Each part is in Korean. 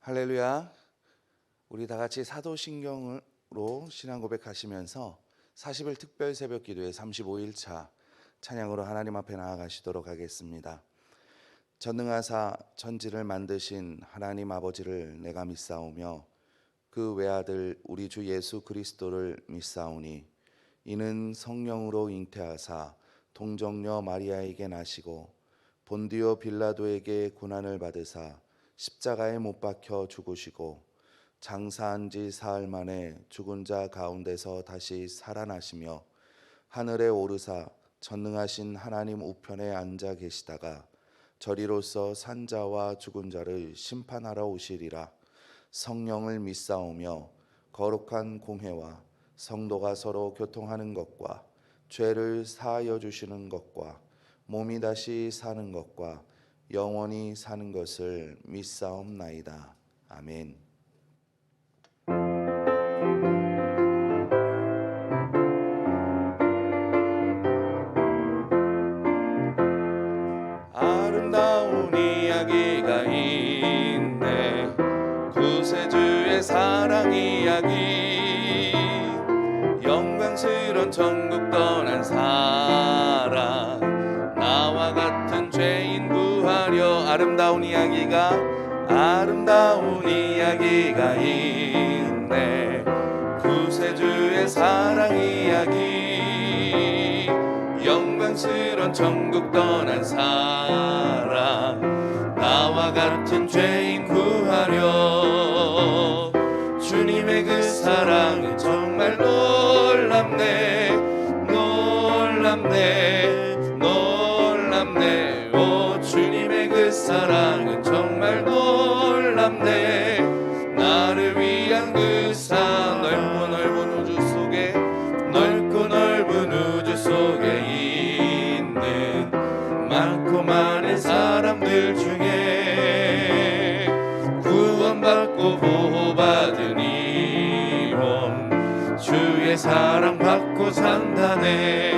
할렐루야. 우리 다 같이 사도신경으로 신앙 고백하시면서 40일 특별 새벽 기도의 35일차 찬양으로 하나님 앞에 나아가시도록 하겠습니다. 전능하사 천지를 만드신 하나님 아버지를 내가 믿사오며 그 외아들 우리 주 예수 그리스도를 믿사오니 이는 성령으로 잉태하사 동정녀 마리아에게 나시고 본디오 빌라도에게 고난을 받으사 십자가에 못 박혀 죽으시고 장사한 지 사흘 만에 죽은 자 가운데서 다시 살아나시며 하늘에 오르사 전능하신 하나님 우편에 앉아 계시다가 저리로서 산 자와 죽은 자를 심판하러 오시리라. 성령을 믿사오며 거룩한 공회와 성도가 서로 교통하는 것과 죄를 사하여 주시는 것과 몸이 다시 사는 것과 영원히 사는 것을 믿사옵나이다. 아멘. 아름다운 이야기가 있네. 구세주의 사랑 이야기. 영광스런 천국 떠난 사랑. 나와 같은 죄인 구하려 아름다운 이야기가 있네. 구세주의 사랑 이야기. 영광스런 천국 떠난 사랑. 나와 같은 죄인 구하려. 주님의 그 사랑은 정말 놀랍네. 오 주님의 그 사랑은 정말 놀랍네. 나를 위한 그 사랑. 넓고 넓은 우주 속에 있는 많고 많은 사람들 중에 구원받고 보호받은 이몸 주의 사랑 받고 산다네.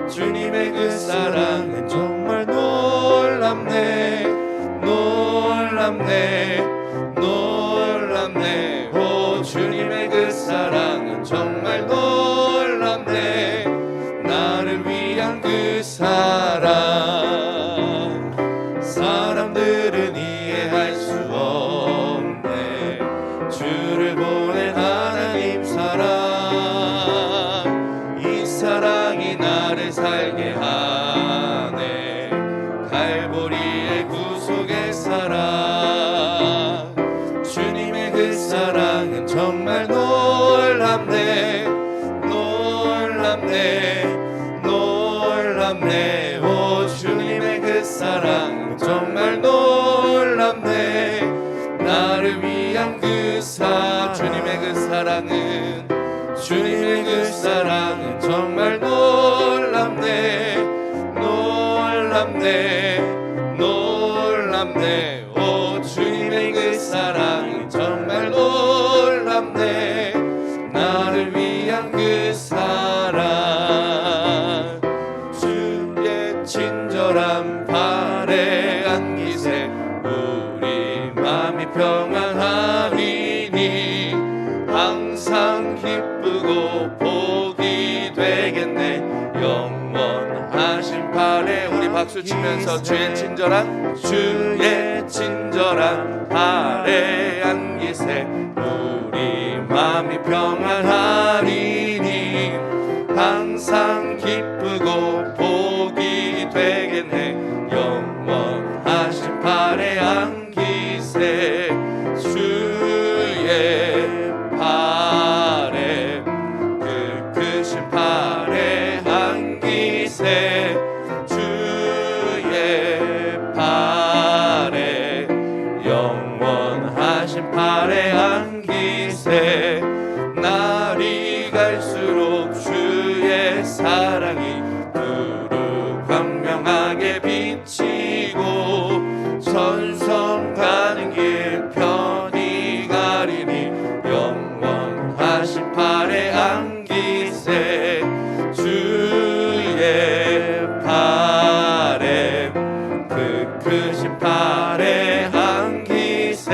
주님의 그 사랑은 정말 놀랍네. 오 주님의 그 사랑은 정말 놀랍네. 나를 위한 그 사랑. 사람들은 이해할 수 없네. 주를 보낸 하나님 사랑. 이 사랑이 나를 살게 하네. 갈보리의 구속의 사랑. 주님의 그 사랑은 정말 놀랍네. 오 주님의 그 사랑은 정말 놀랍네. 나를 위한 그 사랑. 주님의 그 사랑은 정말 놀랍네. 오 주님의 그 사랑은 정말 놀랍네. 나를 위한 그 사랑. 주의 친절한 발에 안기세 우리 마음이 평안하리니 항상 기쁘고 복이 되겠네. 영원하신 발에 우리 박수 치면서 주의 친절한 발에 안기세 우리 마음이 평안하리니 항상 기쁘고 복이 되겠네. 영원하신 발에 안기세 주의 발에 그 크신 발에 안기세 주의 발에 영원하신 발에 안기세. 날이 갈수록 주의 사랑이 두루 광명하게 비치고 천성 가는 길 편히 가리니 영원하신 발에 안기세 주의 발에 그 크신 발에 안기세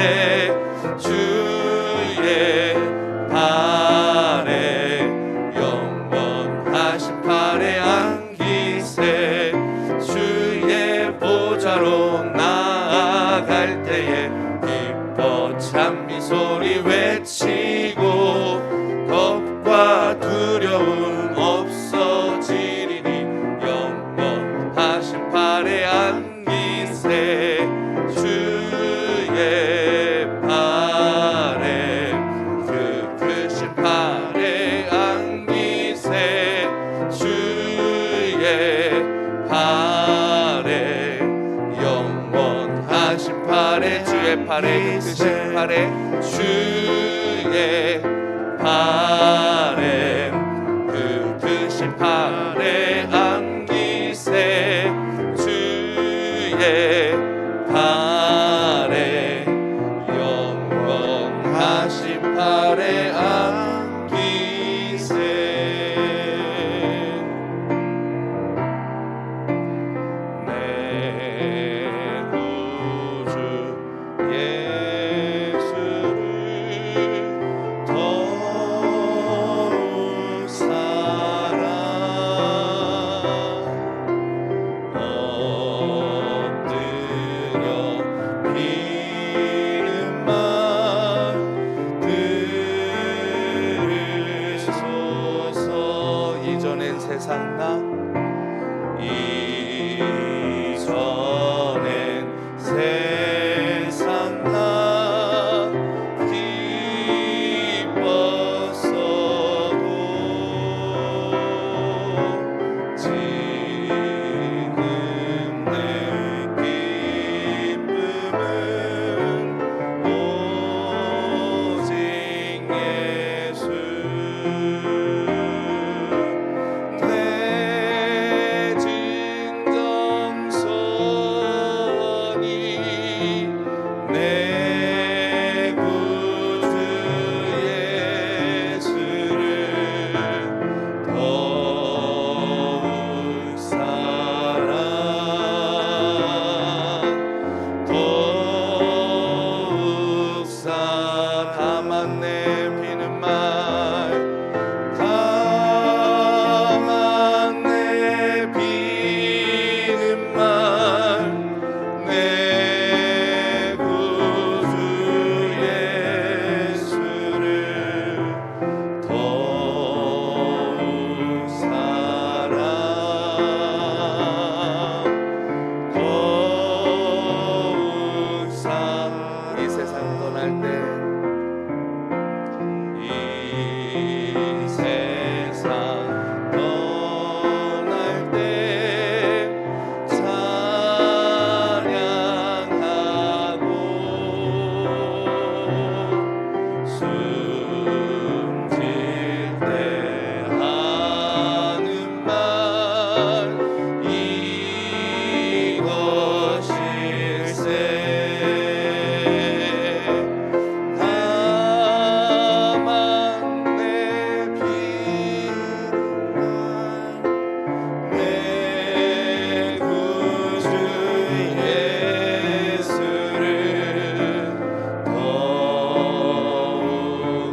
영원하신 팔에 주의 팔에 그 크신 팔에 주의 팔에 그 크신 팔에 안기세 주의 팔에 영원하신 팔에 안기세 내 구주 예수를 더욱 사랑 엎드려 비는 말 들으소서 이전엔 세상 나 이전엔 세상 나 기뻤어도 지금 내 기쁨은 오직 예수 내 진정소원이 내 구주 예수를 더욱 사랑 더욱 다만 내비는 말 다만 내비는 말 내 구주 예수를 더욱 사랑 더욱 이 세상 떠날 때 이 세상 떠날 때 찬양하고 숨질 때 하는 말 이것일세 다만 내비는 말 내 구주 예수를 더욱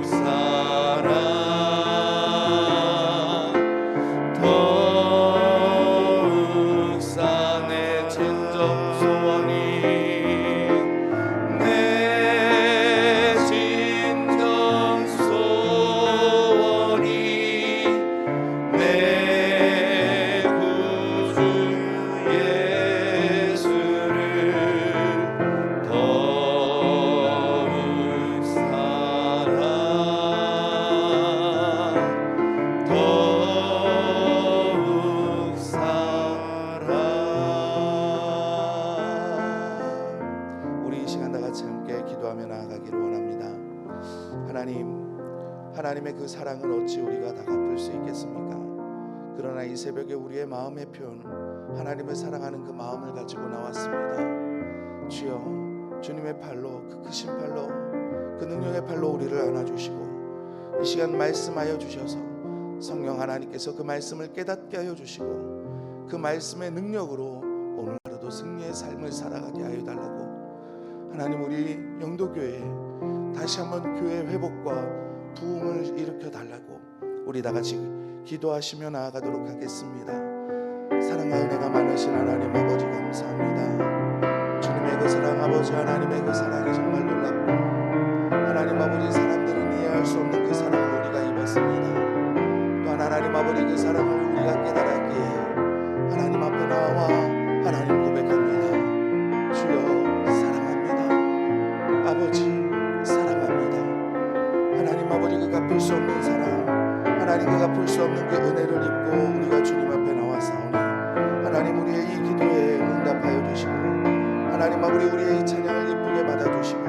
사랑 더욱 사내 진정 소원이 내 진정 소원이 내 구주 예수를 더욱 사랑 더욱 사랑 우리 이 시간 다 같이 함께 기도하며 나아가기를 원합니다. 하나님의 그 사랑을 어찌 우리가 다 갚을 수 있겠습니까? 그러나 이 새벽에 우리의 마음의 표현 하나님을 사랑하는 그 마음을 가지고 나왔습니다. 주여 주님의 팔로 그 크신 팔로 그 능력의 팔로 우리를 안아주시고 이 시간 말씀하여 주셔서 성령 하나님께서 그 말씀을 깨닫게 하여 주시고 그 말씀의 능력으로 오늘 하루도 승리의 삶을 살아가게 하여 달라고 하나님 우리 영도교회에 다시 한번 교회 회복과 부흥을 일으켜 달라고 우리 다 같이 기도하시며 나아가도록 하겠습니다. 사랑과 은혜가 많으신 하나님 아버지 감사합니다. 주님의 그 사랑 아버지 하나님의 그 사랑이 정말 놀랍고 하나님 아버지 사람들은 이해할 수 없는 그 사랑을 우리가 입었습니다. 또한 하나님 아버지 그 사랑을 우리가 깨달았기에 하나님 앞에 나와 하나님 고백합니다. 주여 사랑합니다. 아버지 사랑합니다. 하나님 아버지 그 갚을 수 없는 사랑 하나님 그 갚을 수 없는 그 은혜를 입고 우리가 주님 앞에 나와사오니 하나님 우리의 이 기도에 응답하여 주시고 하나님 아버지 우리의 이 찬양을 기쁘게 받아주시고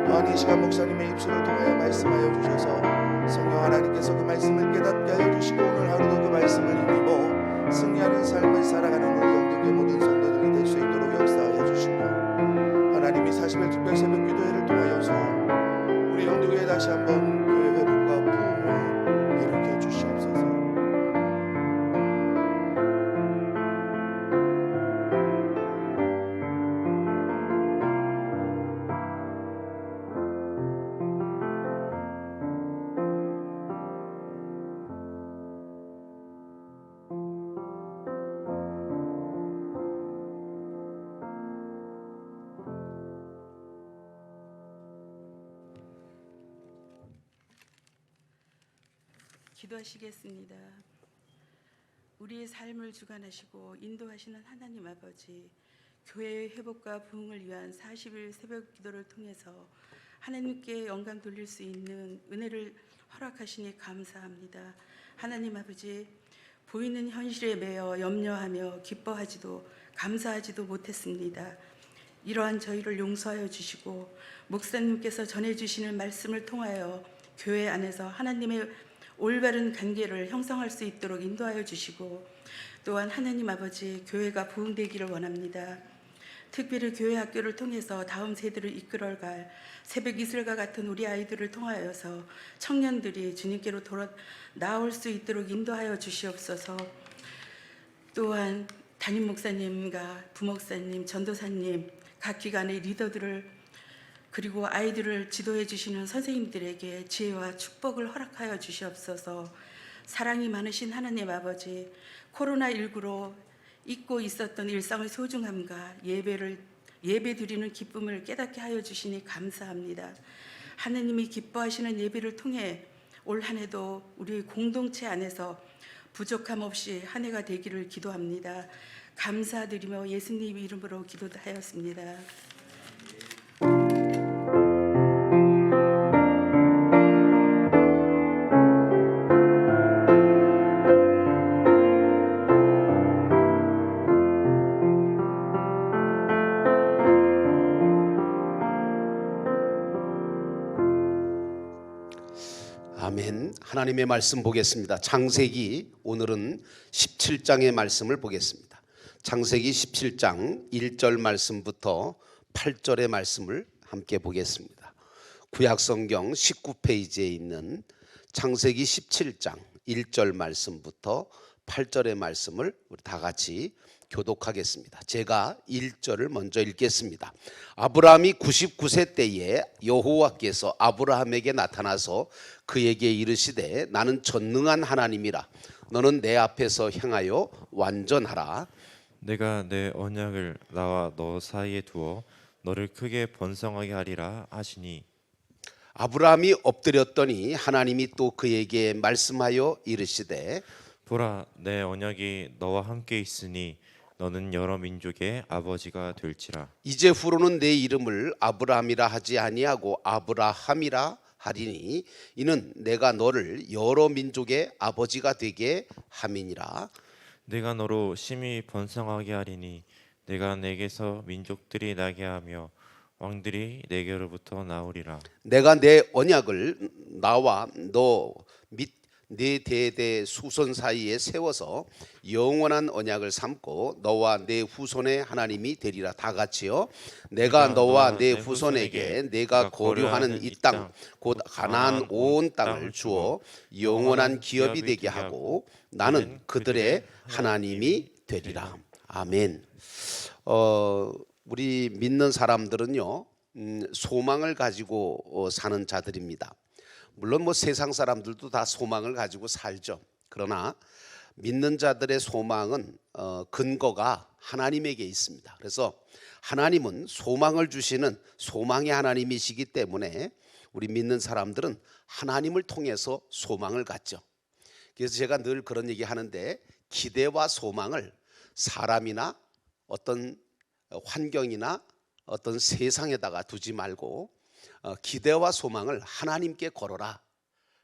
또한 이 시간 목사님의 입술을 통하여 말씀하여 주셔서 성령 하나님께서 그 말씀을 깨닫게 하여 주시고 오늘 하루도 그 말씀을 힘입어 승리하는 삶을 살아가는 우리 영국의 모든 성도들이 될 수 있도록 역사하여 주시고 하나님이 40일 특별 새벽 기도회를 통하여서 우리 영국에 다시 한번 교회 회복과 부흥을 일으켜 주시옵소서. 기도하시겠습니다. 우리의 삶을 주관하시고 인도하시는 하나님 아버지, 교회의 회복과 부흥을 위한 40일 새벽 기도를 통해서 하나님께 영광 돌릴 수 있는 은혜를 허락하시니 감사합니다. 하나님 아버지, 보이는 현실에 매여 염려하며 기뻐하지도 감사하지도 못했습니다. 이러한 저희를 용서하여 주시고 목사님께서 전해주시는 말씀을 통하여 교회 안에서 하나님의 올바른 관계를 형성할 수 있도록 인도하여 주시고 또한 하나님 아버지, 교회가 부흥되기를 원합니다. 특별히 교회 학교를 통해서 다음 세대를 이끌어갈 새벽 이슬과 같은 우리 아이들을 통하여서 청년들이 주님께로 돌아 나올 수 있도록 인도하여 주시옵소서. 또한 담임 목사님과 부목사님, 전도사님, 각 기관의 리더들을 그리고 아이들을 지도해 주시는 선생님들에게 지혜와 축복을 허락하여 주시옵소서. 사랑이 많으신 하나님 아버지, 코로나19로 잊고 있었던 일상의 소중함과 예배 드리는 기쁨을 깨닫게 하여 주시니 감사합니다. 하나님이 기뻐하시는 예배를 통해 올 한 해도 우리 공동체 안에서 부족함 없이 한 해가 되기를 기도합니다. 감사드리며 예수님 이름으로 기도하였습니다. 아멘. 하나님의 말씀 보겠습니다. 창세기 오늘은 17장의 말씀을 보겠습니다. 창세기 17장 1절 말씀부터 8절의 말씀을 함께 보겠습니다. 구약성경 19페이지에 있는 창세기 17장 1절 말씀부터 8절의 말씀을 우리 다 같이 교독하겠습니다. 제가 1절을 먼저 읽겠습니다. 아브라함이 99세 때에 여호와께서 아브라함에게 나타나서 그에게 이르시되 나는 전능한 하나님이라. 너는 내 앞에서 행하여 완전하라. 내가 내 언약을 나와 너 사이에 두어 너를 크게 번성하게 하리라 하시니 아브라함이 엎드렸더니 하나님이 또 그에게 말씀하여 이르시되 보라, 내 언약이 너와 함께 있으니 너는 여러 민족의 아버지가 될지라. 이제 후로는 내 이름을 아브라함이라 하지 아니하고 아브라함이라 하리니 이는 내가 너를 여러 민족의 아버지가 되게 함이니라. 내가 너로 심히 번성하게 하리니 내가 내게서 민족들이 나게 하며 왕들이 내게로부터 나오리라. 내가 내 언약을 나와 너 및 네 대대 수손 사이에 세워서 영원한 언약을 삼고 너와 내 후손의 하나님이 되리라. 다 같이요. 내가 너와 내 후손에게 내가 거류하는 이 땅 곧 가나안 온 땅을 주어 영원한 기업이 되게 하고 나는 그들의 하나님이 되리라. 아멘. 우리 믿는 사람들은요, 소망을 가지고 사는 자들입니다. 물론 뭐 세상 사람들도 다 소망을 가지고 살죠. 그러나 믿는 자들의 소망은 근거가 하나님에게 있습니다. 그래서 하나님은 소망을 주시는 소망의 하나님이시기 때문에 우리 믿는 사람들은 하나님을 통해서 소망을 갖죠. 그래서 제가 늘 그런 얘기 하는데, 기대와 소망을 사람이나 어떤 환경이나 어떤 세상에다가 두지 말고 기대와 소망을 하나님께 걸어라,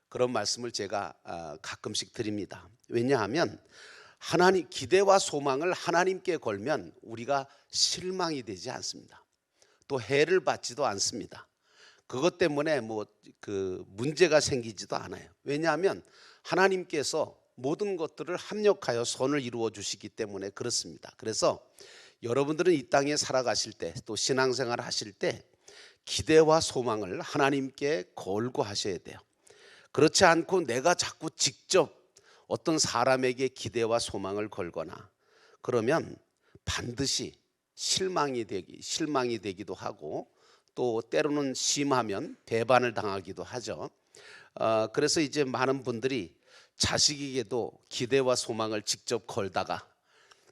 그런 말씀을 제가 가끔씩 드립니다. 왜냐하면 기대와 소망을 하나님께 걸면 우리가 실망이 되지 않습니다. 또 해를 받지도 않습니다. 그것 때문에 뭐 그 문제가 생기지도 않아요. 왜냐하면 하나님께서 모든 것들을 합력하여 선을 이루어 주시기 때문에 그렇습니다. 그래서 여러분들은 이 땅에 살아가실 때, 또 신앙생활 하실 때 기대와 소망을 하나님께 걸고 하셔야 돼요. 그렇지 않고 내가 자꾸 직접 어떤 사람에게 기대와 소망을 걸거나 그러면 반드시 실망이 되기도 하고, 또 때로는 심하면 배반을 당하기도 하죠. 그래서 이제 많은 분들이 자식에게도 기대와 소망을 직접 걸다가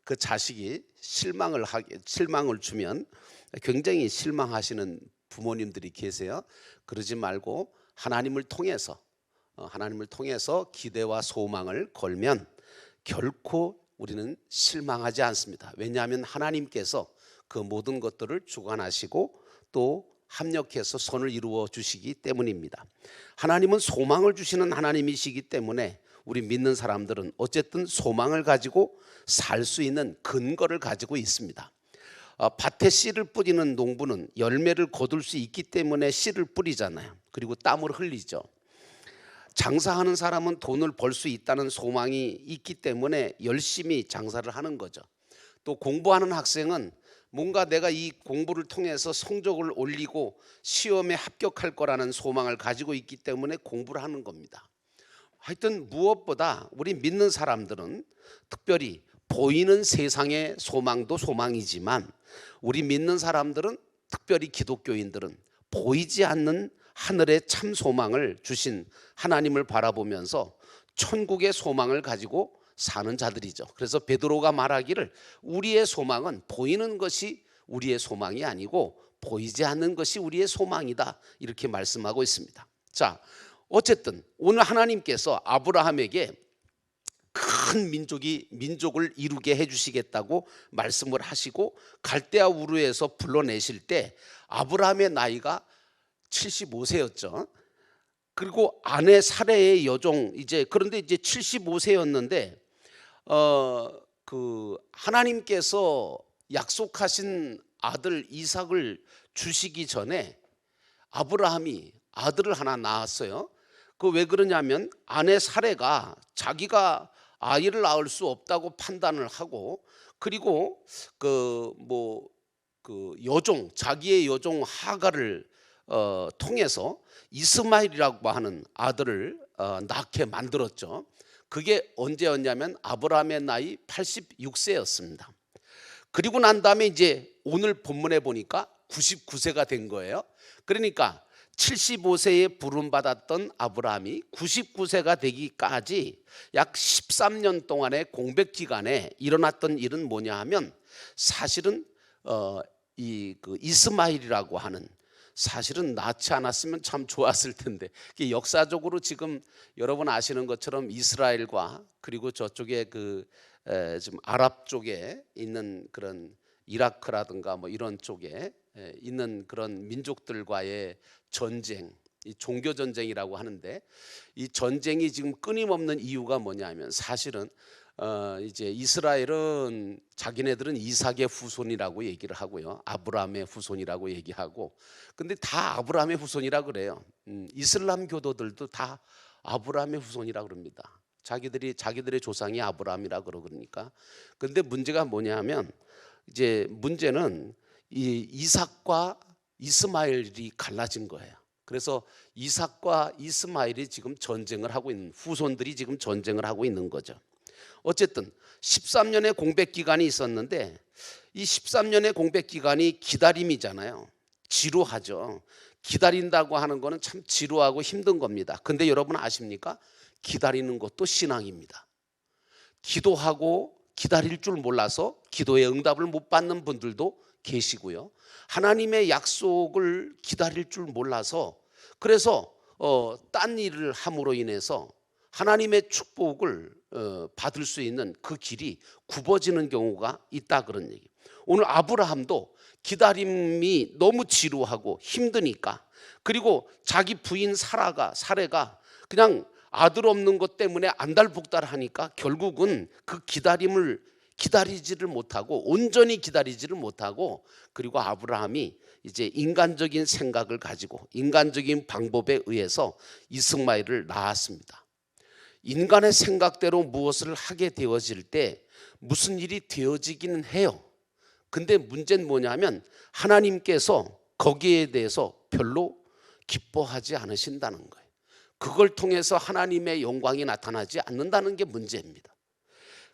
그 자식이 실망을 주면 굉장히 실망하시는 부모님들이 계세요. 그러지 말고 하나님을 통해서 기대와 소망을 걸면 결코 우리는 실망하지 않습니다. 왜냐하면 하나님께서 그 모든 것들을 주관하시고 또 합력해서 선을 이루어 주시기 때문입니다. 하나님은 소망을 주시는 하나님이시기 때문에 우리 믿는 사람들은 어쨌든 소망을 가지고 살 수 있는 근거를 가지고 있습니다. 밭에 씨를 뿌리는 농부는 열매를 거둘 수 있기 때문에 씨를 뿌리잖아요. 그리고 땀을 흘리죠. 장사하는 사람은 돈을 벌 수 있다는 소망이 있기 때문에 열심히 장사를 하는 거죠. 또 공부하는 학생은 뭔가 내가 이 공부를 통해서 성적을 올리고 시험에 합격할 거라는 소망을 가지고 있기 때문에 공부를 하는 겁니다. 하여튼 무엇보다 우리 믿는 사람들은 특별히 보이는 세상의 소망도 소망이지만 우리 믿는 사람들은 특별히 기독교인들은 보이지 않는 하늘의 참 소망을 주신 하나님을 바라보면서 천국의 소망을 가지고 사는 자들이죠. 그래서 베드로가 말하기를 우리의 소망은 보이는 것이 우리의 소망이 아니고 보이지 않는 것이 우리의 소망이다, 이렇게 말씀하고 있습니다. 자, 어쨌든 오늘 하나님께서 아브라함에게 큰 민족을 이루게 해주시겠다고 말씀을 하시고 갈대아 우르에서 불러내실 때 아브라함의 나이가 75세였죠. 그리고 아내 사레의 여종 그런데 이제 75세였는데 그 하나님께서 약속하신 아들 이삭을 주시기 전에 아브라함이 아들을 하나 낳았어요. 그 왜 그러냐면 아내 사레가 자기가 아이를 낳을 수 없다고 판단을 하고, 그리고 자기의 여종 하갈을 통해서 이스마엘이라고 하는 아들을 낳게 만들었죠. 그게 언제였냐면 아브라함의 나이 86세였습니다. 그리고 난 다음에 이제 오늘 본문에 보니까 99세가 된 거예요. 그러니까 75세에 부름받았던 아브라함이 99세가 되기까지 약 13년 동안의 공백 기간에 일어났던 일은 뭐냐 하면 사실은 이스마엘이라고 하는, 사실은 낳지 않았으면 참 좋았을 텐데, 역사적으로 지금 여러분 아시는 것처럼 이스라엘과 그리고 저쪽에 좀 아랍 쪽에 있는 그런 이라크라든가 뭐 이런 쪽에 있는 그런 민족들과의 전쟁, 이 종교 전쟁이라고 하는데, 이 전쟁이 지금 끊임없는 이유가 뭐냐면 사실은 이제 이스라엘은 자기네들은 이삭의 후손이라고 얘기를 하고요, 아브라함의 후손이라고 얘기하고, 근데 다 아브라함의 후손이라 그래요. 이슬람 교도들도 다 아브라함의 후손이라 그럽니다. 자기들의 조상이 아브라함이라 그러니까. 근데 문제가 뭐냐면 이제 문제는 이 이삭과 이스마엘이 갈라진 거예요. 그래서 이삭과 이스마엘이 지금 전쟁을 하고 있는, 후손들이 지금 전쟁을 하고 있는 거죠. 어쨌든 13년의 공백 기간이 있었는데 이 13년의 공백 기간이 기다림이잖아요. 지루하죠. 기다린다고 하는 거는 참 지루하고 힘든 겁니다. 근데 여러분 아십니까? 기다리는 것도 신앙입니다. 기도하고 기다릴 줄 몰라서 기도의 응답을 못 받는 분들도 계시고요, 하나님의 약속을 기다릴 줄 몰라서 그래서 딴 일을 함으로 인해서 하나님의 축복을 받을 수 있는 그 길이 굽어지는 경우가 있다, 그런 얘기. 오늘 아브라함도 기다림이 너무 지루하고 힘드니까, 그리고 자기 부인 사레가 그냥 아들 없는 것 때문에 안달복달하니까 결국은 그 기다림을 기다리지를 못하고, 온전히 기다리지를 못하고, 그리고 아브라함이 이제 인간적인 생각을 가지고 인간적인 방법에 의해서 이스마엘을 낳았습니다. 인간의 생각대로 무엇을 하게 되어질 때 무슨 일이 되어지기는 해요. 근데 문제는 뭐냐면 하나님께서 거기에 대해서 별로 기뻐하지 않으신다는 거예요. 그걸 통해서 하나님의 영광이 나타나지 않는다는 게 문제입니다.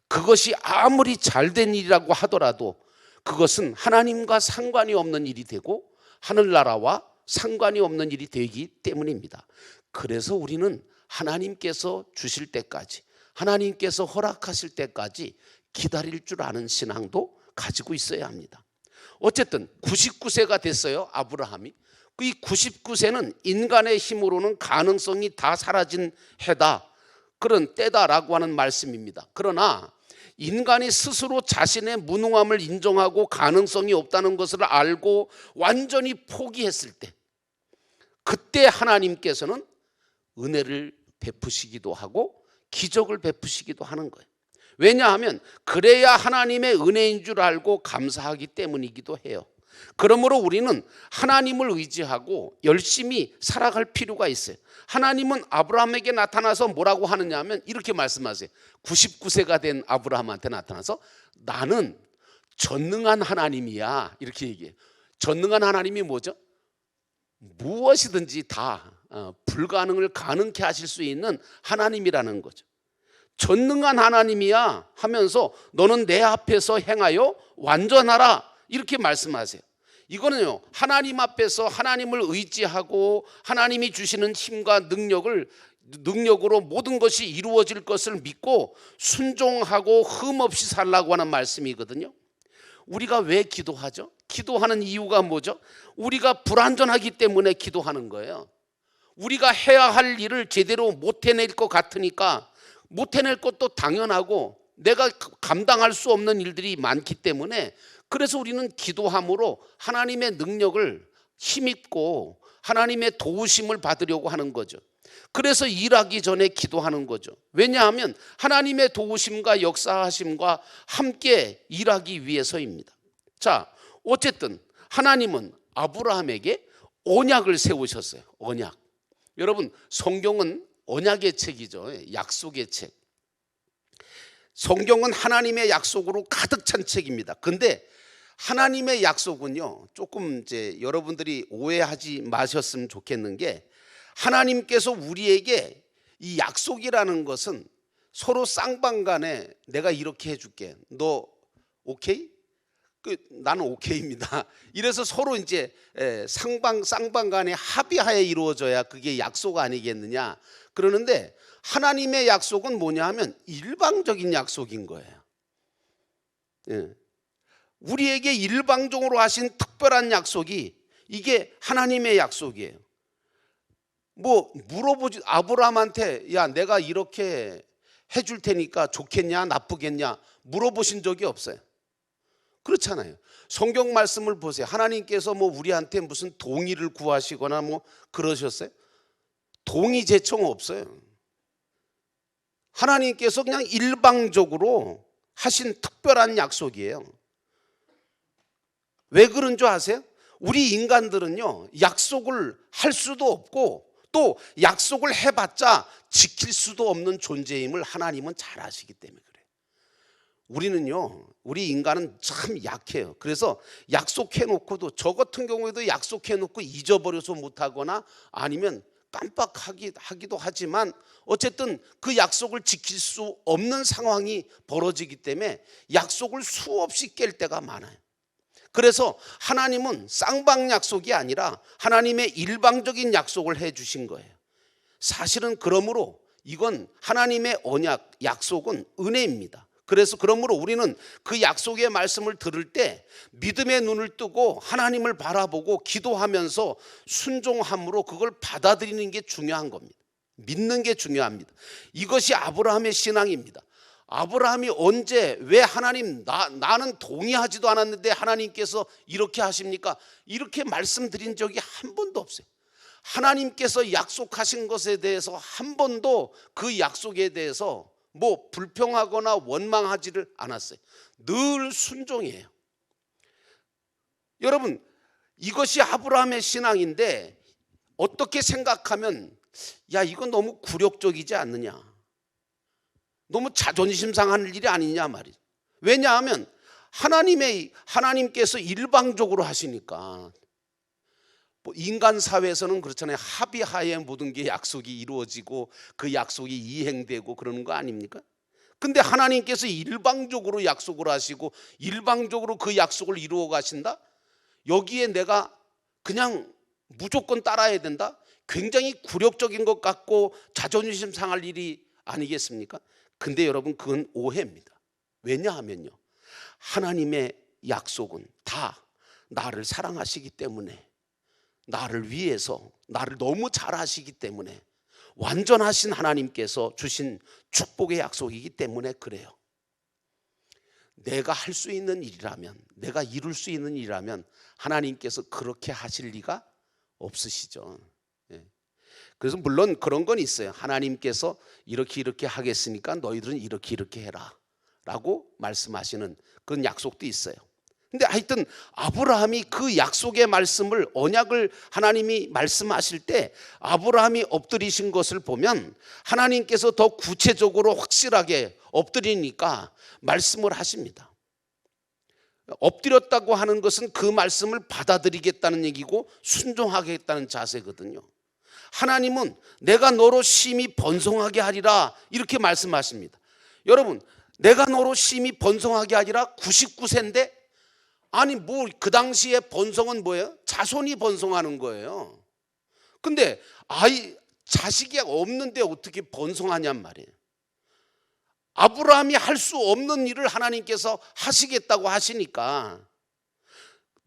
그것이 아무리 잘된 일이라고 하더라도 그것은 하나님과 상관이 없는 일이 되고 하늘나라와 상관이 없는 일이 되기 때문입니다. 그래서 우리는 하나님께서 주실 때까지, 하나님께서 허락하실 때까지 기다릴 줄 아는 신앙도 가지고 있어야 합니다. 어쨌든 99세가 됐어요, 아브라함이. 이 99세는 인간의 힘으로는 가능성이 다 사라진 해다, 그런 때다라고 하는 말씀입니다. 그러나 인간이 스스로 자신의 무능함을 인정하고 가능성이 없다는 것을 알고 완전히 포기했을 때, 그때 하나님께서는 은혜를 베푸시기도 하고 기적을 베푸시기도 하는 거예요. 왜냐하면 그래야 하나님의 은혜인 줄 알고 감사하기 때문이기도 해요. 그러므로 우리는 하나님을 의지하고 열심히 살아갈 필요가 있어요. 하나님은 아브라함에게 나타나서 뭐라고 하느냐 하면 이렇게 말씀하세요. 99세가 된 아브라함한테 나타나서 나는 전능한 하나님이야, 이렇게 얘기해요. 전능한 하나님이 뭐죠? 무엇이든지 다 불가능을 가능케 하실 수 있는 하나님이라는 거죠. 전능한 하나님이야 하면서 너는 내 앞에서 행하여 완전하라, 이렇게 말씀하세요. 이거는요, 하나님 앞에서 하나님을 의지하고 하나님이 주시는 힘과 능력으로 모든 것이 이루어질 것을 믿고 순종하고 흠없이 살라고 하는 말씀이거든요. 우리가 왜 기도하죠? 기도하는 이유가 뭐죠? 우리가 불완전하기 때문에 기도하는 거예요. 우리가 해야 할 일을 제대로 못 해낼 것 같으니까, 못 해낼 것도 당연하고 내가 감당할 수 없는 일들이 많기 때문에, 그래서 우리는 기도함으로 하나님의 능력을 힘입고 하나님의 도우심을 받으려고 하는 거죠. 그래서 일하기 전에 기도하는 거죠. 왜냐하면 하나님의 도우심과 역사하심과 함께 일하기 위해서입니다. 자, 어쨌든 하나님은 아브라함에게 언약을 세우셨어요. 언약. 여러분, 성경은 언약의 책이죠. 약속의 책. 성경은 하나님의 약속으로 가득 찬 책입니다. 근데 하나님의 약속은요, 조금 이제 여러분들이 오해하지 마셨으면 좋겠는 게, 하나님께서 우리에게 이 약속이라는 것은 서로 쌍방간에 내가 이렇게 해줄게, 너 오케이? 나는 오케이입니다. 이래서 서로 이제 쌍방간에 합의하에 이루어져야 그게 약속 아니겠느냐 그러는데, 하나님의 약속은 뭐냐 하면 일방적인 약속인 거예요. 우리에게 일방적으로 하신 특별한 약속이 이게 하나님의 약속이에요. 뭐 물어보지, 아브라함한테 야 내가 이렇게 해줄 테니까 좋겠냐 나쁘겠냐 물어보신 적이 없어요. 그렇잖아요. 성경 말씀을 보세요. 하나님께서 뭐 우리한테 무슨 동의를 구하시거나 뭐 그러셨어요? 동의 제청 없어요. 하나님께서 그냥 일방적으로 하신 특별한 약속이에요. 왜 그런 줄 아세요? 우리 인간들은요, 약속을 할 수도 없고 또 약속을 해봤자 지킬 수도 없는 존재임을 하나님은 잘 아시기 때문에 그래요. 우리는요, 우리 인간은 참 약해요. 그래서 약속해놓고도, 저 같은 경우에도 약속해놓고 잊어버려서 못하거나 아니면 깜빡하기도 하지만 어쨌든 그 약속을 지킬 수 없는 상황이 벌어지기 때문에 약속을 수없이 깰 때가 많아요. 그래서 하나님은 쌍방 약속이 아니라 하나님의 일방적인 약속을 해 주신 거예요. 사실은 그러므로 이건 하나님의 언약, 약속은 은혜입니다. 그래서 그러므로 우리는 그 약속의 말씀을 들을 때 믿음의 눈을 뜨고 하나님을 바라보고 기도하면서 순종함으로 그걸 받아들이는 게 중요한 겁니다. 믿는 게 중요합니다. 이것이 아브라함의 신앙입니다. 아브라함이 언제 왜 하나님 나는 동의하지도 않았는데 하나님께서 이렇게 하십니까? 이렇게 말씀드린 적이 한 번도 없어요. 하나님께서 약속하신 것에 대해서 한 번도 그 약속에 대해서 뭐 불평하거나 원망하지를 않았어요. 늘 순종이에요. 여러분, 이것이 아브라함의 신앙인데 어떻게 생각하면 야 이건 너무 굴욕적이지 않느냐, 너무 자존심 상할 일이 아니냐 말이죠. 왜냐하면 하나님께서 일방적으로 하시니까. 인간 사회에서는 그렇잖아요. 합의하에 모든 게 약속이 이루어지고 그 약속이 이행되고 그러는 거 아닙니까? 근데 하나님께서 일방적으로 약속을 하시고 일방적으로 그 약속을 이루어 가신다? 여기에 내가 그냥 무조건 따라야 된다? 굉장히 굴욕적인 것 같고 자존심 상할 일이 아니겠습니까? 근데 여러분 그건 오해입니다. 왜냐하면요, 하나님의 약속은 다 나를 사랑하시기 때문에, 나를 위해서 나를 너무 잘 아시기 때문에, 완전하신 하나님께서 주신 축복의 약속이기 때문에 그래요. 내가 할 수 있는 일이라면, 내가 이룰 수 있는 일이라면 하나님께서 그렇게 하실 리가 없으시죠. 그래서 물론 그런 건 있어요. 하나님께서 이렇게 하겠으니까 너희들은 이렇게 해라 라고 말씀하시는 그런 약속도 있어요. 근데 하여튼 아브라함이 그 약속의 말씀을, 언약을 하나님이 말씀하실 때 아브라함이 엎드리신 것을 보면 하나님께서 더 구체적으로 확실하게 엎드리니까 말씀을 하십니다. 엎드렸다고 하는 것은 그 말씀을 받아들이겠다는 얘기고 순종하겠다는 자세거든요. 하나님은 내가 너로 심히 번성하게 하리라 이렇게 말씀하십니다. 여러분, 내가 너로 심히 번성하게 하리라 99세인데 아니 뭐 그 당시에 번성은 뭐예요? 자손이 번성하는 거예요. 근데 자식이 없는데 어떻게 번성하냔 말이에요. 아브라함이 할 수 없는 일을 하나님께서 하시겠다고 하시니까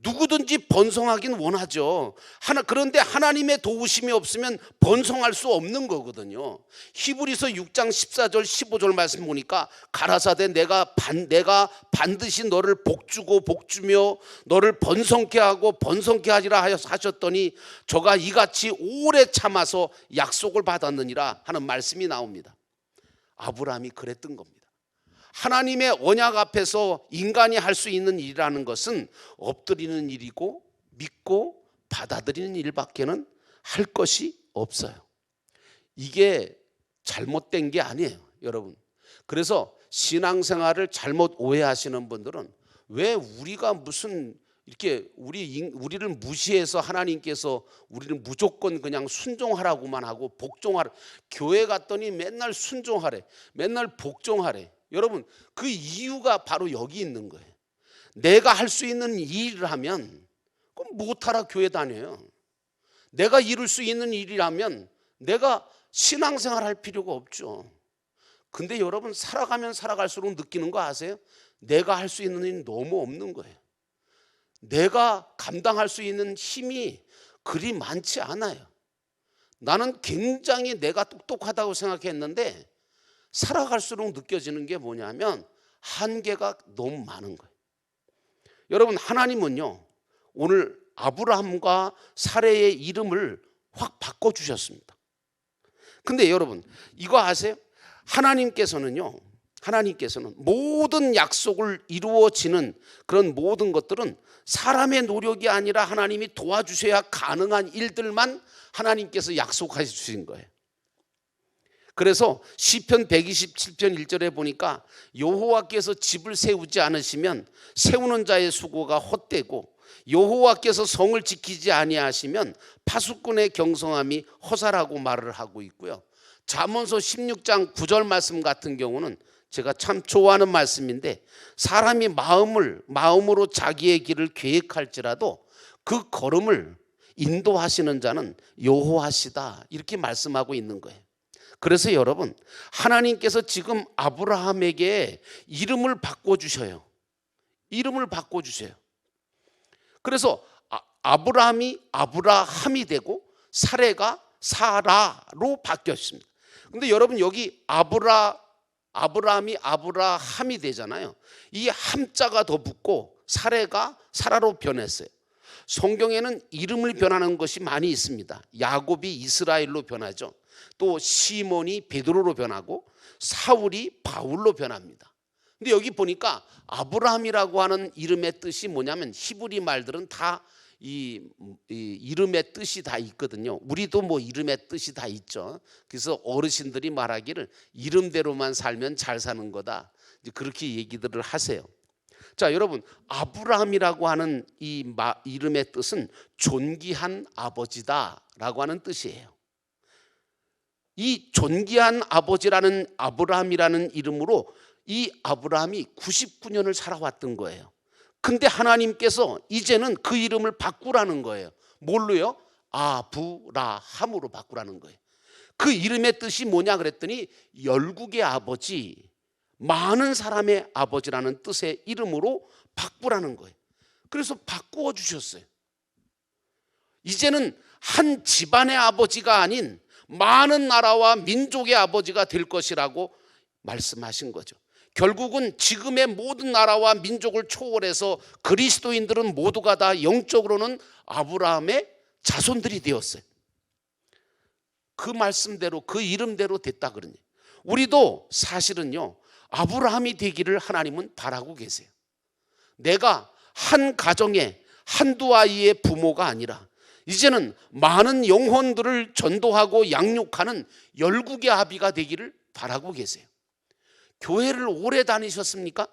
누구든지 번성하긴 원하죠. 그런데 하나님의 도우심이 없으면 번성할 수 없는 거거든요. 히브리서 6장 14절 15절 말씀 보니까 가라사대 내가 반드시 너를 복주고 복주며 너를 번성케 하고 번성케 하리라 하셨더니 저가 이같이 오래 참아서 약속을 받았느니라 하는 말씀이 나옵니다. 아브라함이 그랬던 겁니다. 하나님의 언약 앞에서 인간이 할 수 있는 일이라는 것은 엎드리는 일이고 믿고 받아들이는 일밖에는 할 것이 없어요. 이게 잘못된 게 아니에요, 여러분. 그래서 신앙생활을 잘못 오해하시는 분들은 왜 우리가 무슨 이렇게 우리를 무시해서 하나님께서 우리를 무조건 그냥 순종하라고만 하고 복종하라, 교회 갔더니 맨날 순종하래, 맨날 복종하래. 여러분 그 이유가 바로 여기 있는 거예요. 내가 할 수 있는 일을 하면 그럼 못하라 교회 다녀요. 내가 이룰 수 있는 일이라면 내가 신앙생활 할 필요가 없죠. 근데 여러분 살아가면 살아갈수록 느끼는 거 아세요? 내가 할 수 있는 일이 너무 없는 거예요. 내가 감당할 수 있는 힘이 그리 많지 않아요. 나는 굉장히 내가 똑똑하다고 생각했는데 살아갈수록 느껴지는 게 뭐냐면 한계가 너무 많은 거예요. 여러분 하나님은요 오늘 아브라함과 사레의 이름을 확 바꿔주셨습니다. 근데 여러분 이거 아세요? 하나님께서는 모든 약속을 이루어지는 그런 모든 것들은 사람의 노력이 아니라 하나님이 도와주셔야 가능한 일들만 하나님께서 약속해 주신 거예요. 그래서 시편 127편 1절에 보니까 여호와께서 집을 세우지 않으시면 세우는 자의 수고가 헛되고 여호와께서 성을 지키지 아니하시면 파수꾼의 경성함이 허사라고 말을 하고 있고요. 잠언서 16장 9절 말씀 같은 경우는 제가 참 좋아하는 말씀인데 사람이 마음으로 자기의 길을 계획할지라도 그 걸음을 인도하시는 자는 여호와시다 이렇게 말씀하고 있는 거예요. 그래서 여러분 하나님께서 지금 아브라함에게 이름을 바꿔주셔요. 이름을 바꿔주세요. 그래서 아브라함이 아브라함이 되고 사레가 사라로 바뀌었습니다. 근데 여러분 여기 아브라함이 아브라함이 되잖아요. 이 함자가 더 붙고 사레가 사라로 변했어요. 성경에는 이름을 변하는 것이 많이 있습니다. 야곱이 이스라엘로 변하죠. 또 시몬이 베드로로 변하고 사울이 바울로 변합니다. 근데 여기 보니까 아브라함이라고 하는 이름의 뜻이 뭐냐면 히브리 말들은 다 이 이름의 뜻이 다 있거든요. 우리도 뭐 이름의 뜻이 다 있죠. 그래서 어르신들이 말하기를 이름대로만 살면 잘 사는 거다, 이제 그렇게 얘기들을 하세요. 자, 여러분, 아브라함이라고 하는 이 이름의 뜻은 존귀한 아버지다라고 하는 뜻이에요. 이 존귀한 아버지라는 아브라함이라는 이름으로 이 아브라함이 99년을 살아왔던 거예요. 근데 하나님께서 이제는 그 이름을 바꾸라는 거예요. 뭘로요? 아브라함으로 바꾸라는 거예요. 그 이름의 뜻이 뭐냐 그랬더니 열국의 아버지, 많은 사람의 아버지라는 뜻의 이름으로 바꾸라는 거예요. 그래서 바꾸어 주셨어요. 이제는 한 집안의 아버지가 아닌 많은 나라와 민족의 아버지가 될 것이라고 말씀하신 거죠. 결국은 지금의 모든 나라와 민족을 초월해서 그리스도인들은 모두가 다 영적으로는 아브라함의 자손들이 되었어요. 그 말씀대로, 그 이름대로 됐다 그러니 우리도 사실은요, 아브라함이 되기를 하나님은 바라고 계세요. 내가 한 가정에 한두 아이의 부모가 아니라 이제는 많은 영혼들을 전도하고 양육하는 열국의 아비가 되기를 바라고 계세요. 교회를 오래 다니셨습니까?